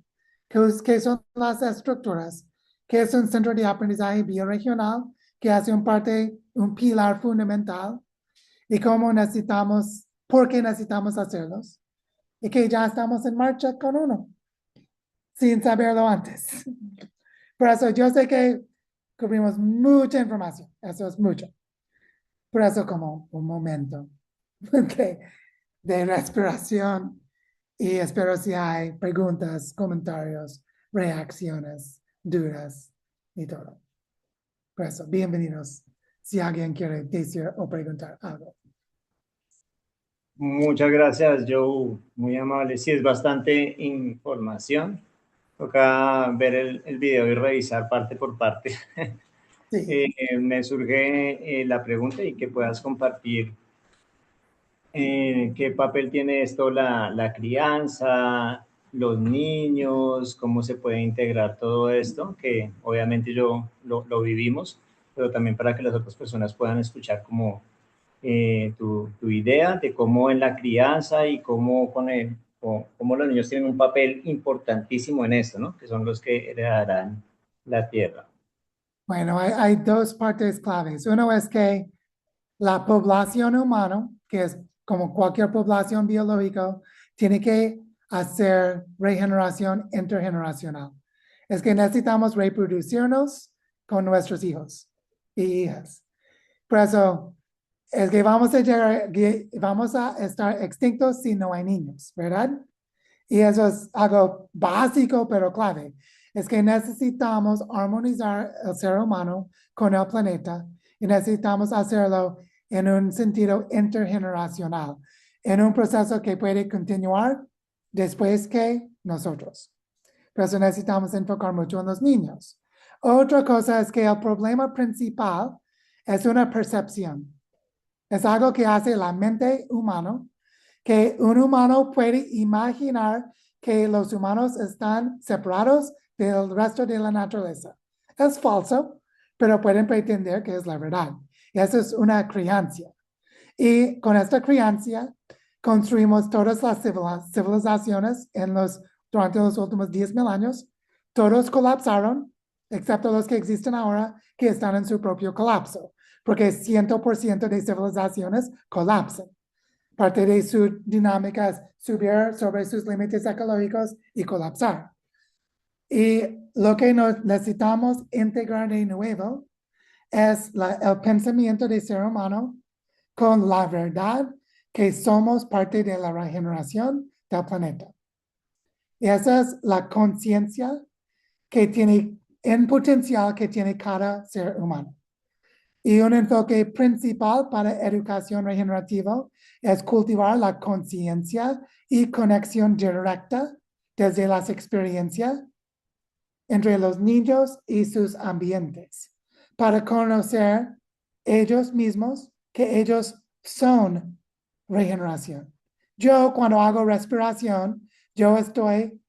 qué son las estructuras, qué es un centro de aprendizaje bioregional, que hace un pilar fundamental, y cómo necesitamos, por qué necesitamos hacerlos, y que ya estamos en marcha con uno, sin saberlo antes. Por eso yo sé que cubrimos mucha información, eso es mucho. Por eso como un momento de respiración y espero si hay preguntas, comentarios, reacciones, dudas y todo. Por eso, bienvenidos si alguien quiere decir o preguntar algo. Muchas gracias, Joe. Muy amable. Sí, es bastante información. Toca ver el video y revisar parte por parte. Sí. Me surge la pregunta y que puedas compartir qué papel tiene esto la crianza, los niños, cómo se puede integrar todo esto, que obviamente yo lo vivimos, pero también para que las otras personas puedan escuchar como tu idea de cómo en la crianza y cómo cómo los niños tienen un papel importantísimo en esto, ¿no? Que son los que heredarán la tierra. Bueno, hay dos partes claves. Uno es que la población humana, que es como cualquier población biológica, tiene que hacer regeneración intergeneracional. Es que necesitamos reproducirnos con nuestros hijos y hijas. Por eso es que vamos a estar extintos si no hay niños, ¿verdad? Y eso es algo básico, pero clave. Es que necesitamos armonizar el ser humano con el planeta y necesitamos hacerlo en un sentido intergeneracional, en un proceso que puede continuar después que nosotros. Por eso necesitamos enfocar mucho en los niños. Otra cosa es que el problema principal es una percepción. Es algo que hace la mente humana, que un humano puede imaginar que los humanos están separados del resto de la naturaleza. Es falso, pero pueden pretender que es la verdad. Y eso es una creencia. Y con esta creencia construimos todas las civilizaciones durante los últimos 10,000 años. Todos colapsaron, excepto los que existen ahora, que están en su propio colapso, porque 100% de civilizaciones colapsan. Parte de su dinámica es subir sobre sus límites ecológicos y colapsar. Y lo que necesitamos integrar de nuevo es el pensamiento del ser humano con la verdad que somos parte de la regeneración del planeta. Y esa es la conciencia que tiene, en potencial que tiene cada ser humano. Y un enfoque principal para educación regenerativa es cultivar la conciencia y conexión directa desde las experiencias entre los niños y sus ambientes, para conocer ellos mismos que ellos son regeneración. Yo cuando hago respiración, yo estoy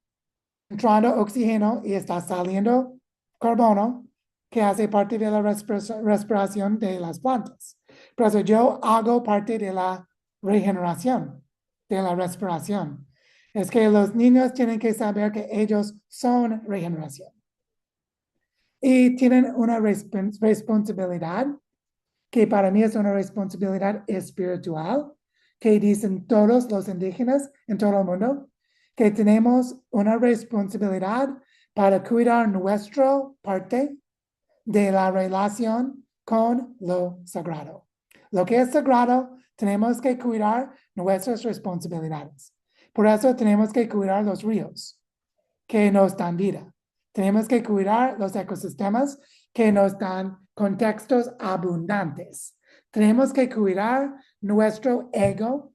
entrando oxígeno y está saliendo carbono, que hace parte de la respiración de las plantas. Por eso yo hago parte de la regeneración, de la respiración. Es que los niños tienen que saber que ellos son regeneración. Y tienen una responsabilidad, que para mí es una responsabilidad espiritual, que dicen todos los indígenas en todo el mundo, que tenemos una responsabilidad para cuidar nuestra parte de la relación con lo sagrado. Lo que es sagrado, tenemos que cuidar nuestras responsabilidades. Por eso tenemos que cuidar los ríos que nos dan vida. Tenemos que cuidar los ecosistemas que nos dan contextos abundantes. Tenemos que cuidar nuestro ego,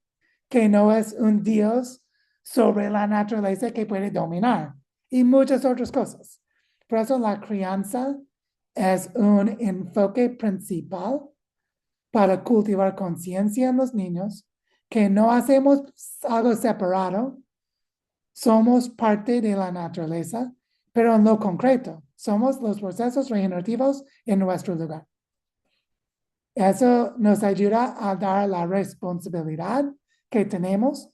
que no es un Dios sobre la naturaleza que puede dominar, y muchas otras cosas. Por eso la crianza es un enfoque principal para cultivar conciencia en los niños, que no hacemos algo separado, somos parte de la naturaleza, pero en lo concreto, somos los procesos regenerativos en nuestro lugar. Eso nos ayuda a dar la responsabilidad que tenemos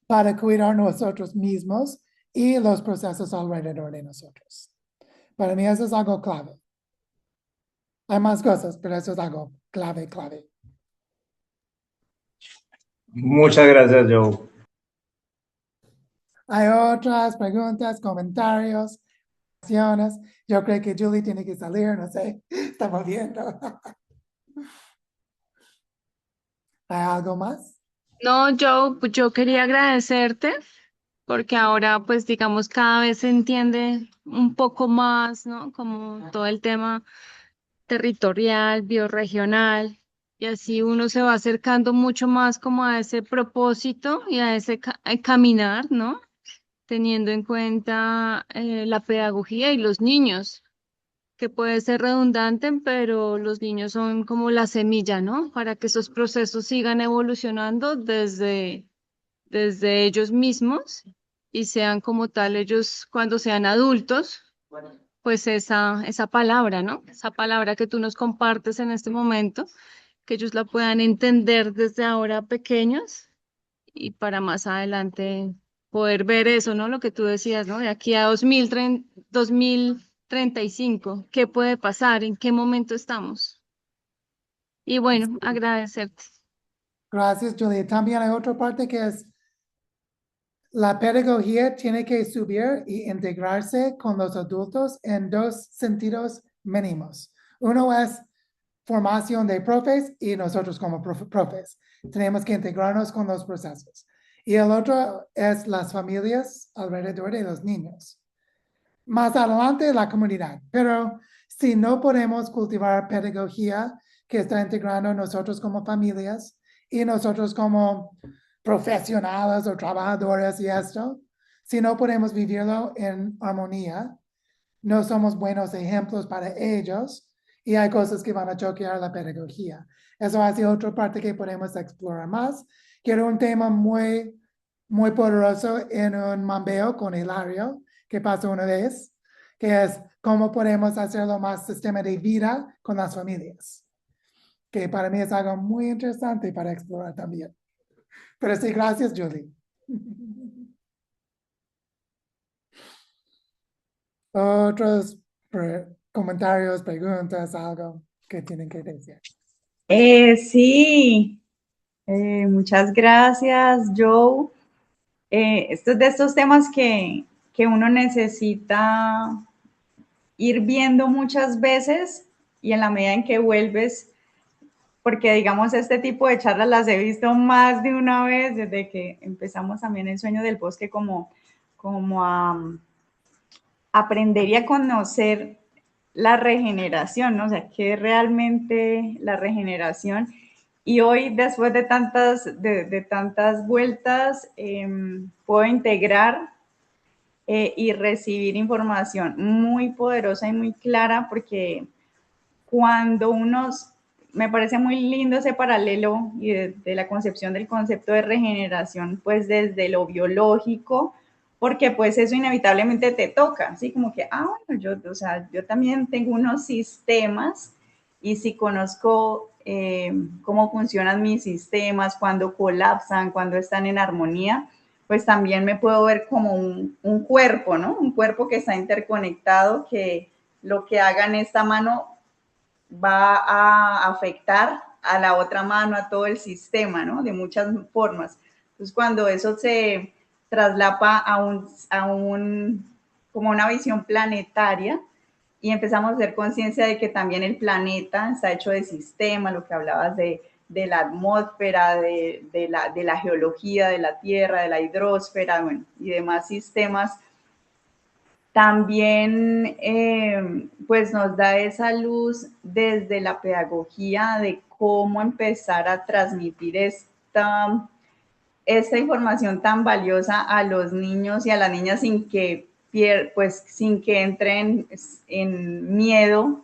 para cuidar nosotros mismos y los procesos alrededor de nosotros. Para mí eso es algo clave. Hay más cosas, pero eso es algo clave. Muchas gracias, Joe. Hay otras preguntas, comentarios, acciones. Yo creo que Julie tiene que salir, no sé, estamos viendo. ¿Hay algo más? No, Joe, pues yo quería agradecerte porque ahora, pues digamos, cada vez se entiende un poco más, ¿no? Como todo el tema territorial, biorregional, y así uno se va acercando mucho más como a ese propósito y a ese caminar, ¿no? Teniendo en cuenta la pedagogía y los niños, que puede ser redundante, pero los niños son como la semilla, ¿no? Para que esos procesos sigan evolucionando desde ellos mismos y sean como tal ellos cuando sean adultos, pues esa palabra, ¿no? Esa palabra que tú nos compartes en este momento, que ellos la puedan entender desde ahora pequeños y para más adelante poder ver eso, ¿no? Lo que tú decías, ¿no? De aquí a 2035, ¿qué puede pasar? ¿En qué momento estamos? Y bueno, agradecerte. Gracias, Julie. También hay otra parte que es la pedagogía tiene que subir y integrarse con los adultos en dos sentidos mínimos. Uno es formación de profes y nosotros como profes. Tenemos que integrarnos con los procesos. Y el otro es las familias alrededor de los niños. Más adelante la comunidad. Pero si no podemos cultivar pedagogía que está integrando nosotros como familias y nosotros como profesionales o trabajadores y esto, si no podemos vivirlo en armonía, no somos buenos ejemplos para ellos y hay cosas que van a choquear la pedagogía. Eso hace otra parte que podemos explorar más. Quiero un tema muy poderoso en un mambeo con Hilario que pasó una vez, que es cómo podemos hacerlo más sistema de vida con las familias, que para mí es algo muy interesante para explorar también. Pero sí, gracias, Julie. Otros comentarios, preguntas, algo que tienen que decir. Sí, muchas gracias, Joe. Estos de estos temas que uno necesita ir viendo muchas veces y en la medida en que vuelves, porque digamos este tipo de charlas las he visto más de una vez desde que empezamos también el Sueño del Bosque como a aprender y a conocer la regeneración, ¿no? O sea, ¿qué es realmente la regeneración? Y hoy, después de tantas vueltas, puedo integrar y recibir información muy poderosa y muy clara, porque cuando me parece muy lindo ese paralelo y de la concepción del concepto de regeneración, pues desde lo biológico, porque pues eso inevitablemente te toca, así como que, bueno, yo también tengo unos sistemas y si conozco cómo funcionan mis sistemas, cuando colapsan, cuando están en armonía, pues también me puedo ver como un cuerpo, ¿no? Un cuerpo que está interconectado, que lo que haga en esta mano va a afectar a la otra mano, a todo el sistema, ¿no? De muchas formas. Entonces, cuando eso se traslapa como una visión planetaria y empezamos a hacer conciencia de que también el planeta está hecho de sistemas, lo que hablabas de la atmósfera, de la geología, de la Tierra, de la hidrosfera, bueno, y demás sistemas. También pues nos da esa luz desde la pedagogía de cómo empezar a transmitir esta información tan valiosa a los niños y a las niñas sin que entren en miedo,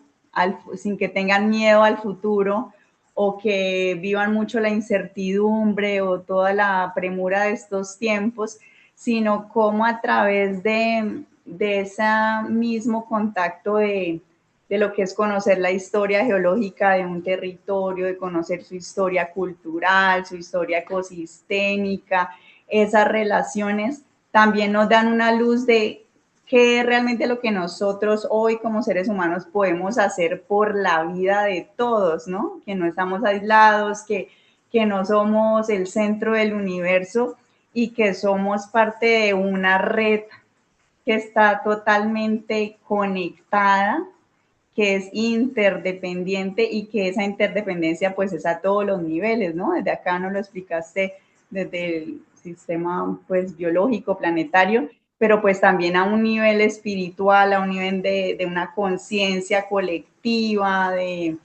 sin que tengan miedo al futuro o que vivan mucho la incertidumbre o toda la premura de estos tiempos, sino cómo a través de ese mismo contacto de lo que es conocer la historia geológica de un territorio, de conocer su historia cultural, su historia ecosistémica, esas relaciones también nos dan una luz de qué es realmente lo que nosotros hoy como seres humanos podemos hacer por la vida de todos, ¿no? Que no estamos aislados, que no somos el centro del universo y que somos parte de una red que está totalmente conectada, que es interdependiente y que esa interdependencia pues es a todos los niveles, ¿no? Desde acá nos lo explicaste desde el sistema pues biológico, planetario, pero pues también a un nivel espiritual, a un nivel de una conciencia colectiva, de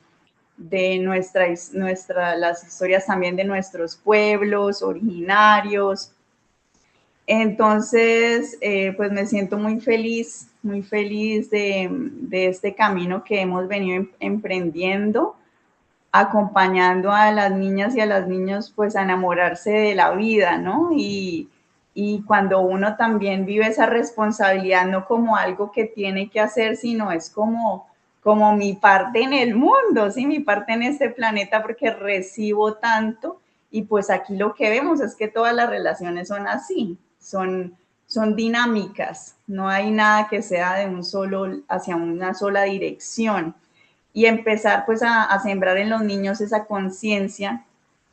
las historias también de nuestros pueblos originarios. Entonces, pues me siento muy feliz de este camino que hemos venido emprendiendo, acompañando a las niñas y a los niños pues a enamorarse de la vida, ¿no? Y cuando uno también vive esa responsabilidad no como algo que tiene que hacer, sino es como mi parte en el mundo, ¿sí? Mi parte en este planeta porque recibo tanto y pues aquí lo que vemos es que todas las relaciones son así, son dinámicas, no hay nada que sea hacia una sola dirección. Y empezar pues a sembrar en los niños esa conciencia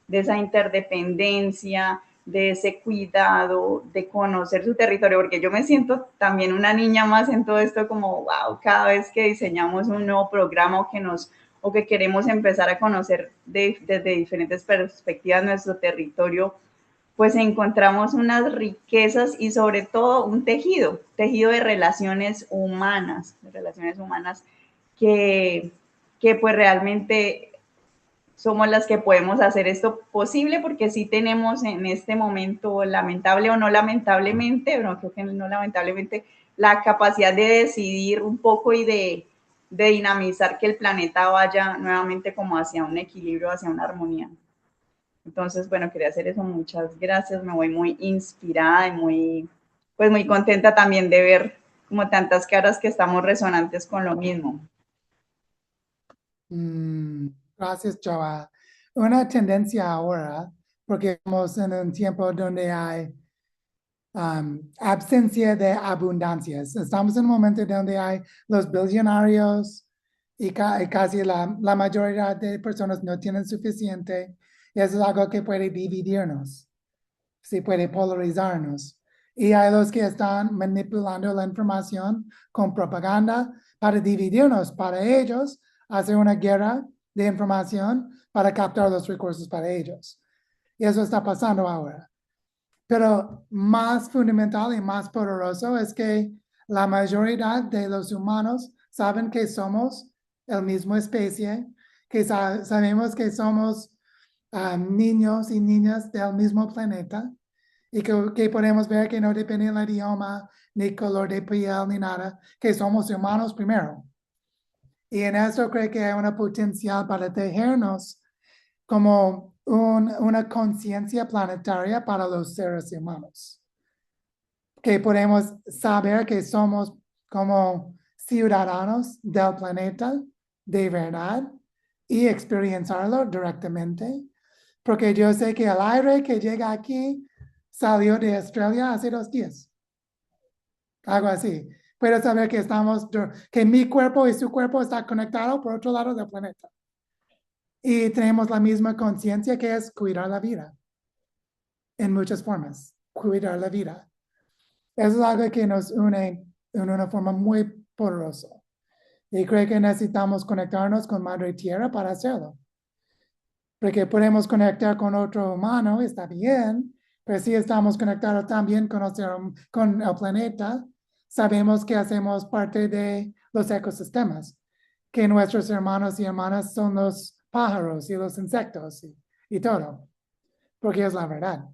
de esa interdependencia, de ese cuidado, de conocer su territorio, porque yo me siento también una niña más en todo esto, como wow, cada vez que diseñamos un nuevo programa o que queremos empezar a conocer desde diferentes perspectivas nuestro territorio, pues encontramos unas riquezas y sobre todo un tejido de relaciones humanas que pues realmente somos las que podemos hacer esto posible, porque sí tenemos en este momento, lamentable o no lamentablemente, no creo que no lamentablemente, la capacidad de decidir un poco y de dinamizar que el planeta vaya nuevamente como hacia un equilibrio, hacia una armonía. Entonces, bueno, quería hacer eso. Muchas gracias. Me voy muy inspirada y muy contenta también de ver como tantas caras que estamos resonantes con lo mismo. Gracias, Joa. Una tendencia ahora, porque estamos en un tiempo donde hay absencia de abundancias. Estamos en un momento donde hay los billonarios y casi la mayoría de personas no tienen suficiente. Y eso es algo que puede dividirnos, sí, puede polarizarnos. Y hay los que están manipulando la información con propaganda para dividirnos, para ellos hacer una guerra de información para captar los recursos para ellos. Y eso está pasando ahora. Pero más fundamental y más poderoso es que la mayoría de los humanos saben que somos la misma especie, que sabemos que somos niños y niñas del mismo planeta y que podemos ver que no depende del idioma, ni color de piel, ni nada, que somos humanos primero. Y en eso creo que hay una potencial para tejernos como una conciencia planetaria para los seres humanos. Que podemos saber que somos como ciudadanos del planeta de verdad y experimentarlo directamente. Porque yo sé que el aire que llega aquí salió de Australia hace 2 días. Algo así. Puedo saber que mi cuerpo y su cuerpo están conectados por otro lado del planeta. Y tenemos la misma conciencia que es cuidar la vida. En muchas formas, cuidar la vida. Eso es algo que nos une en una forma muy poderosa. Y creo que necesitamos conectarnos con Madre Tierra para hacerlo. Porque podemos conectar con otro humano, está bien, pero si estamos conectados también con el planeta, sabemos que hacemos parte de los ecosistemas, que nuestros hermanos y hermanas son los pájaros y los insectos y todo, porque es la verdad.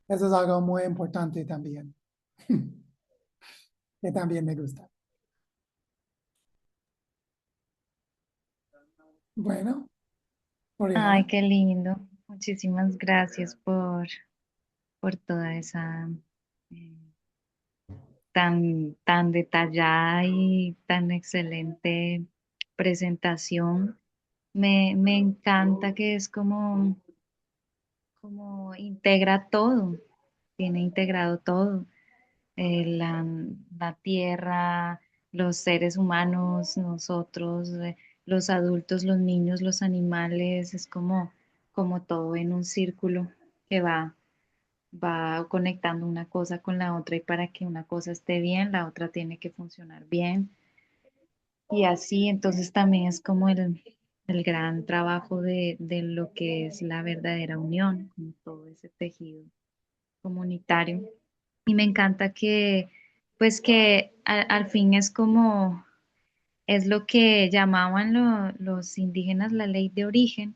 Eso es algo muy importante también, que también me gusta. Bueno, Ay, Oriana, qué lindo. Muchísimas gracias por toda esa eh, tan detallada y tan excelente presentación. Me encanta que es como integra todo, tiene integrado todo, la tierra, los seres humanos, nosotros, los adultos, los niños, los animales, es como todo en un círculo que va conectando una cosa con la otra y para que una cosa esté bien, la otra tiene que funcionar bien. Y así, entonces también es como el gran trabajo de lo que es la verdadera unión, como todo ese tejido comunitario. Y me encanta pues que al fin es como, es lo que llamaban los indígenas la ley de origen,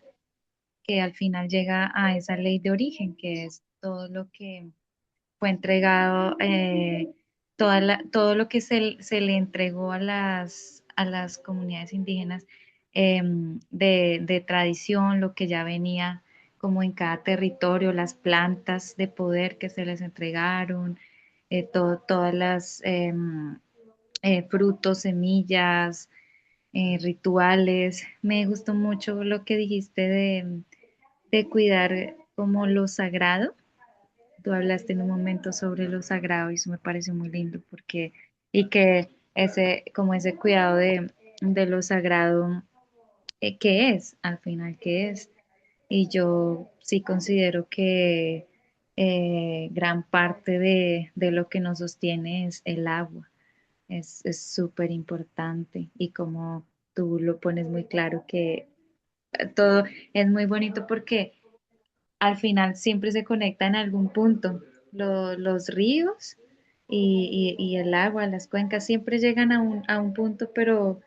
que al final llega a esa ley de origen, que es todo lo que fue entregado, todo lo que se le entregó a las comunidades indígenas de tradición, lo que ya venía como en cada territorio, las plantas de poder que se les entregaron, todas las frutos, semillas, rituales. Me gustó mucho lo que dijiste de cuidar como lo sagrado. Tú hablaste en un momento sobre lo sagrado y eso me pareció muy lindo porque, y que como ese cuidado de lo sagrado, ¿qué es? Al final, ¿qué es? Y yo sí considero que gran parte de lo que nos sostiene es el agua. Es súper importante y como tú lo pones muy claro que todo es muy bonito porque al final siempre se conecta en algún punto. Los ríos y el agua, las cuencas siempre llegan a un punto, pero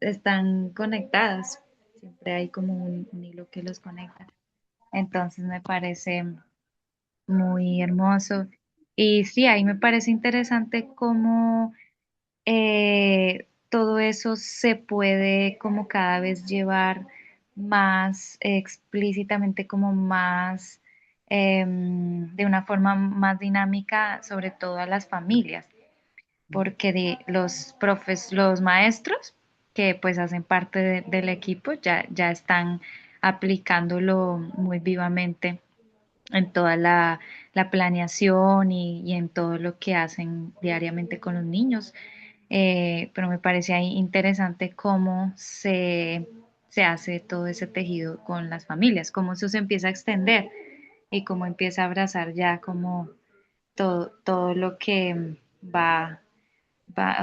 están conectadas. Siempre hay como un hilo que los conecta. Entonces me parece muy hermoso. Y sí, ahí me parece interesante cómo todo eso se puede como cada vez llevar más explícitamente, como más de una forma más dinámica, sobre todo a las familias, porque los maestros que pues hacen parte del equipo ya están aplicándolo muy vivamente en toda la planeación y en todo lo que hacen diariamente con los niños. Pero me parece ahí interesante cómo se hace todo ese tejido con las familias, cómo eso se empieza a extender y cómo empieza a abrazar ya como todo lo que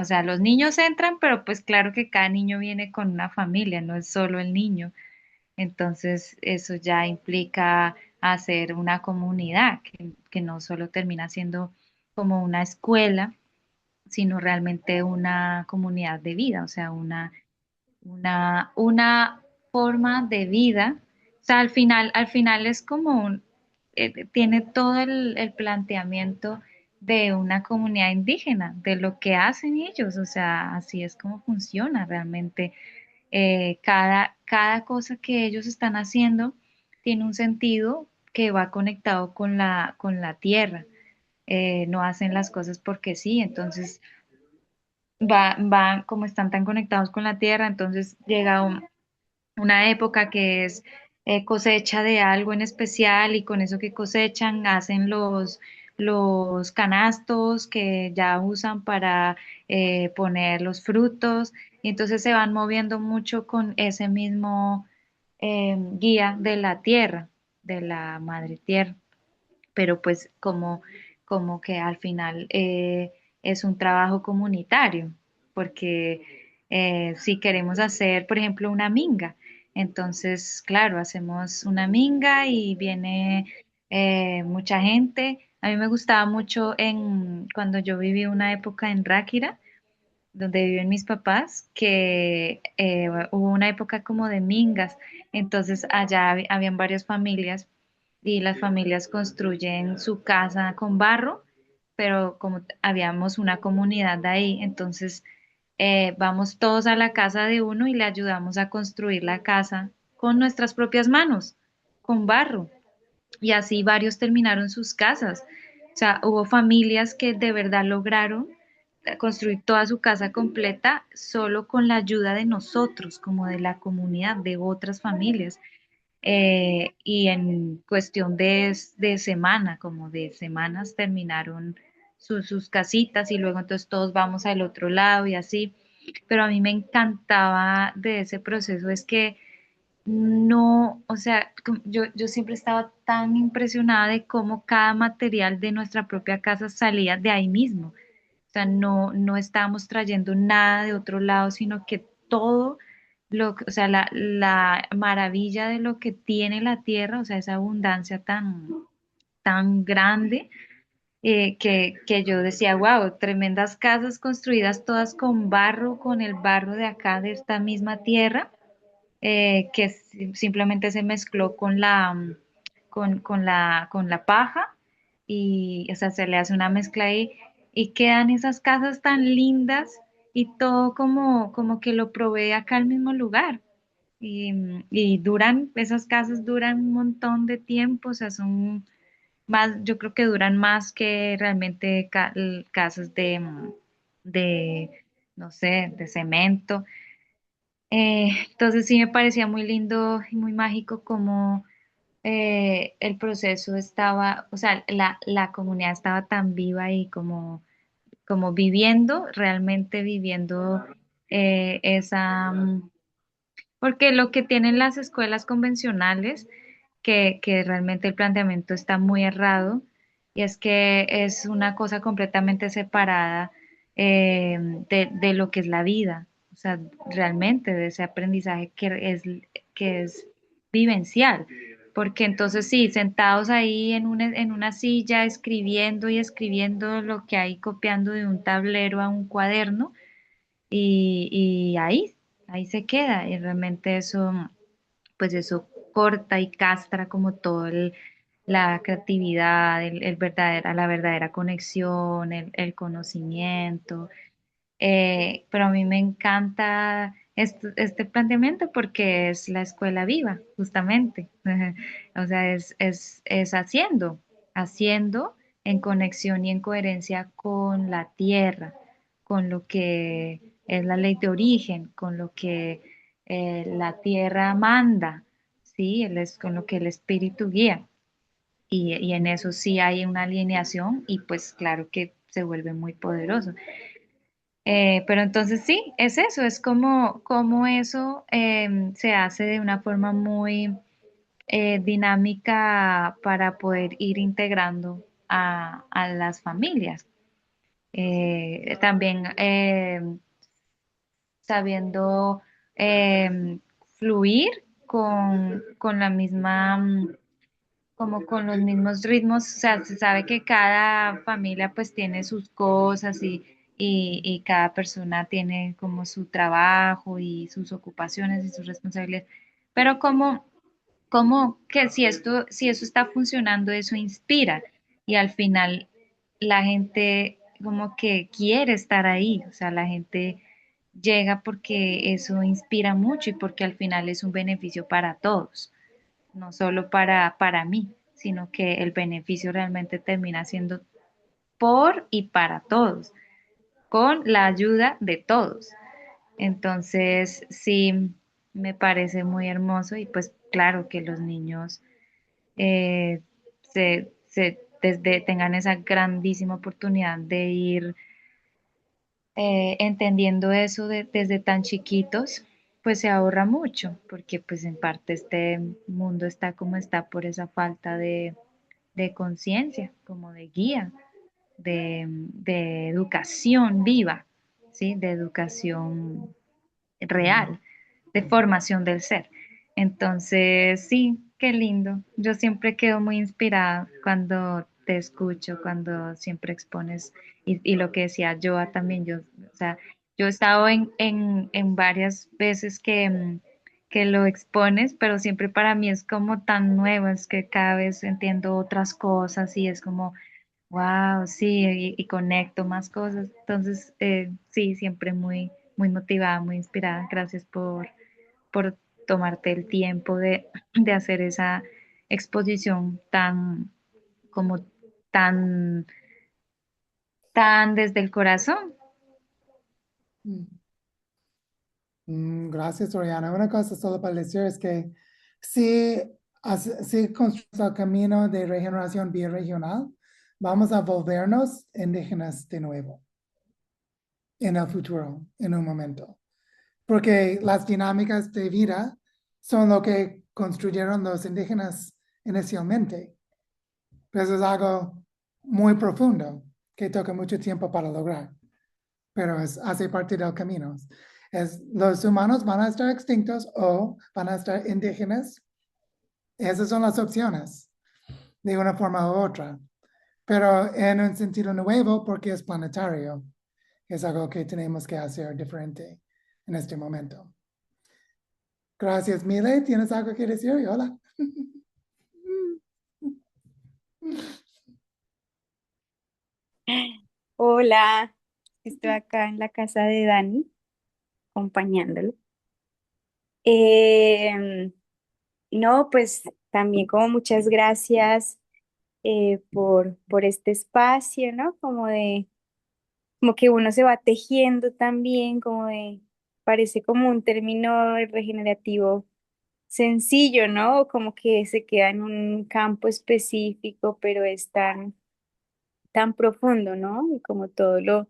o sea, los niños entran, pero pues claro que cada niño viene con una familia, no es solo el niño. Entonces, eso ya implica hacer una comunidad que no solo termina siendo como una escuela, sino realmente una comunidad de vida, o sea, una forma de vida. O sea, al final es como tiene todo el planteamiento de una comunidad indígena, de lo que hacen ellos, o sea, así es como funciona realmente. Cada cosa que ellos están haciendo tiene un sentido que va conectado con la tierra. No hacen las cosas porque sí, entonces como están tan conectados con la tierra, entonces llega una época que es cosecha de algo en especial y con eso que cosechan hacen los canastos que ya usan para poner los frutos y entonces se van moviendo mucho con ese mismo guía de la tierra, de la madre tierra, pero pues como que al final es un trabajo comunitario, porque si queremos hacer, por ejemplo, una minga, entonces, claro, hacemos una minga y viene mucha gente. A mí me gustaba mucho cuando yo viví una época en Ráquira, donde viven mis papás, que hubo una época como de mingas, entonces allá habían varias familias y las familias construyen su casa con barro, pero como habíamos una comunidad de ahí, entonces vamos todos a la casa de uno y le ayudamos a construir la casa con nuestras propias manos, con barro. Y así varios terminaron sus casas. O sea, hubo familias que de verdad lograron construir toda su casa completa solo con la ayuda de nosotros, como de la comunidad, de otras familias. Y en cuestión de semana, como de semanas, terminaron sus casitas y luego entonces todos vamos al otro lado y así. Pero a mí me encantaba de ese proceso es que no, o sea, yo siempre estaba tan impresionada de cómo cada material de nuestra propia casa salía de ahí mismo. O sea, no estábamos trayendo nada de otro lado, sino que todo o sea, la maravilla de lo que tiene la tierra, o sea, esa abundancia tan grande, que yo decía, wow, tremendas casas construidas todas con barro, con el barro de acá, de esta misma tierra que simplemente se mezcló con la paja y, o sea, se le hace una mezcla ahí y quedan esas casas tan lindas y todo como que lo provee acá al mismo lugar. Y esas casas duran un montón de tiempo, o sea, son más, yo creo que duran más que realmente casas de, no sé, de cemento. Entonces sí me parecía muy lindo y muy mágico como el proceso estaba, o sea, la comunidad estaba tan viva y como viviendo, realmente viviendo porque lo que tienen las escuelas convencionales, que realmente el planteamiento está muy errado, y es que es una cosa completamente separada de lo que es la vida, o sea, realmente de ese aprendizaje que es vivencial. Porque entonces sí, sentados ahí en una silla, escribiendo y escribiendo lo que hay, copiando de un tablero a un cuaderno, y ahí se queda, y realmente eso, pues eso corta y castra como todo la creatividad, la verdadera conexión, el conocimiento. Pero a mí me encanta este planteamiento porque es la escuela viva, justamente. O sea, es haciendo en conexión y en coherencia con la tierra, con lo que es la ley de origen, con lo que la tierra manda, ¿sí? Es con lo que el espíritu guía. Y en eso sí hay una alineación y pues claro que se vuelve muy poderoso. Pero entonces sí, es eso, es como eso se hace de una forma muy dinámica para poder ir integrando a las familias. También sabiendo fluir con la misma como con los mismos ritmos, o sea, se sabe que cada familia pues tiene sus cosas y cada persona tiene como su trabajo y sus ocupaciones y sus responsabilidades, pero como que si eso está funcionando, eso inspira y al final la gente como que quiere estar ahí, o sea, la gente llega porque eso inspira mucho y porque al final es un beneficio para todos, no solo para mí, sino que el beneficio realmente termina siendo por y para todos, con la ayuda de todos. Entonces, sí, me parece muy hermoso y pues claro que los niños tengan esa grandísima oportunidad de ir entendiendo eso desde tan chiquitos, pues se ahorra mucho, porque pues en parte este mundo está como está por esa falta de conciencia, como de guía. de educación viva, ¿sí? De educación real, de formación del ser. Entonces, sí, qué lindo. Yo siempre quedo muy inspirada cuando te escucho, cuando siempre expones, y lo que decía Joa también, yo, o sea, yo he estado en varias veces que lo expones, pero siempre para mí es como tan nuevo, es que cada vez entiendo otras cosas y es como, wow, sí, y conecto más cosas. Entonces, sí, siempre muy, muy motivada, muy inspirada. Gracias por tomarte el tiempo de hacer esa exposición tan, como tan, tan desde el corazón. Mm. Gracias, Oriana. Una cosa solo para decir es que si, si construimos el camino de regeneración bioregional, vamos a volvernos indígenas de nuevo en el futuro, en un momento. Porque las dinámicas de vida son lo que construyeron los indígenas inicialmente. Pero eso es algo muy profundo que toca mucho tiempo para lograr, pero hace parte del camino. Los humanos van a estar extintos o van a estar indígenas. Esas son las opciones, de una forma u otra, pero en un sentido nuevo porque es planetario. Es algo que tenemos que hacer diferente en este momento. Gracias, Mile. ¿Tienes algo que decir? Hola. Hola, estoy acá en la casa de Dani, acompañándolo. Em, no, pues también como muchas gracias por este espacio, ¿no? Como que uno se va tejiendo también, parece como un término regenerativo sencillo, ¿no? Como que se queda en un campo específico, pero es tan profundo, ¿no? Y como todo lo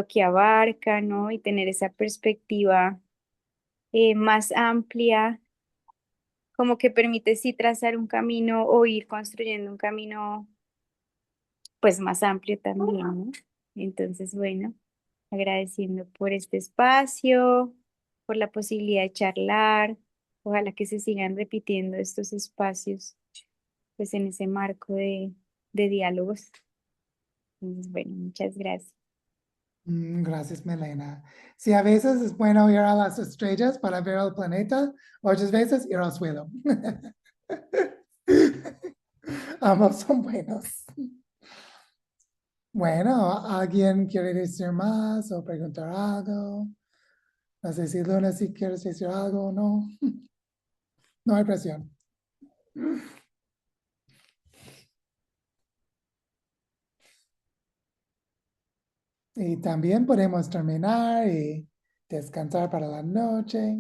que abarca, ¿no? Y tener esa perspectiva más amplia, como que permite sí trazar un camino o ir construyendo un camino pues más amplio también, ¿no? Entonces, bueno, agradeciendo por este espacio, por la posibilidad de charlar, ojalá que se sigan repitiendo estos espacios, pues en ese marco de diálogos. Entonces, bueno, muchas gracias. Gracias, Melena. Sí, a veces es bueno ir a las estrellas para ver el planeta, otras veces ir al suelo. Ambos son buenos. Bueno, ¿alguien quiere decir más o preguntar algo? No sé si Luna, si quieres decir algo o no. No hay presión. Y también podemos terminar y descansar para la noche.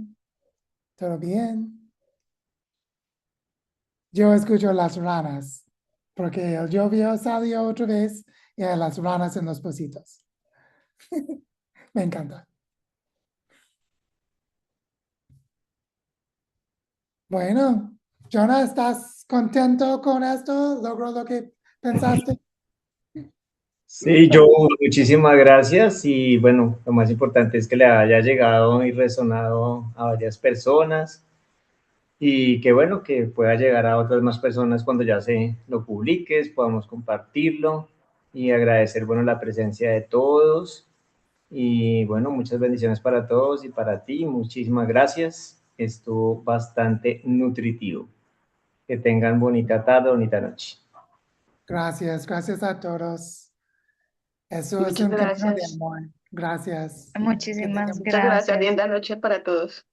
¿Todo bien? Yo escucho las ranas, porque el lluvia salió otra vez y hay las ranas en los pocitos. Me encanta. Bueno, Jonah, ¿estás contento con esto? ¿Logró lo que pensaste? Sí, yo, muchísimas gracias y bueno, lo más importante es que le haya llegado y resonado a varias personas y que bueno, que pueda llegar a otras más personas cuando ya se lo publiques, podamos compartirlo y agradecer, bueno, la presencia de todos y bueno, muchas bendiciones para todos y para ti, muchísimas gracias, estuvo bastante nutritivo. Que tengan bonita tarde, bonita noche. Gracias, gracias a todos. Eso es Muchas un camino de gracias. amor. Gracias. Que Muchísimas tengan Muchas gracias. gracias. Linda noche para todos.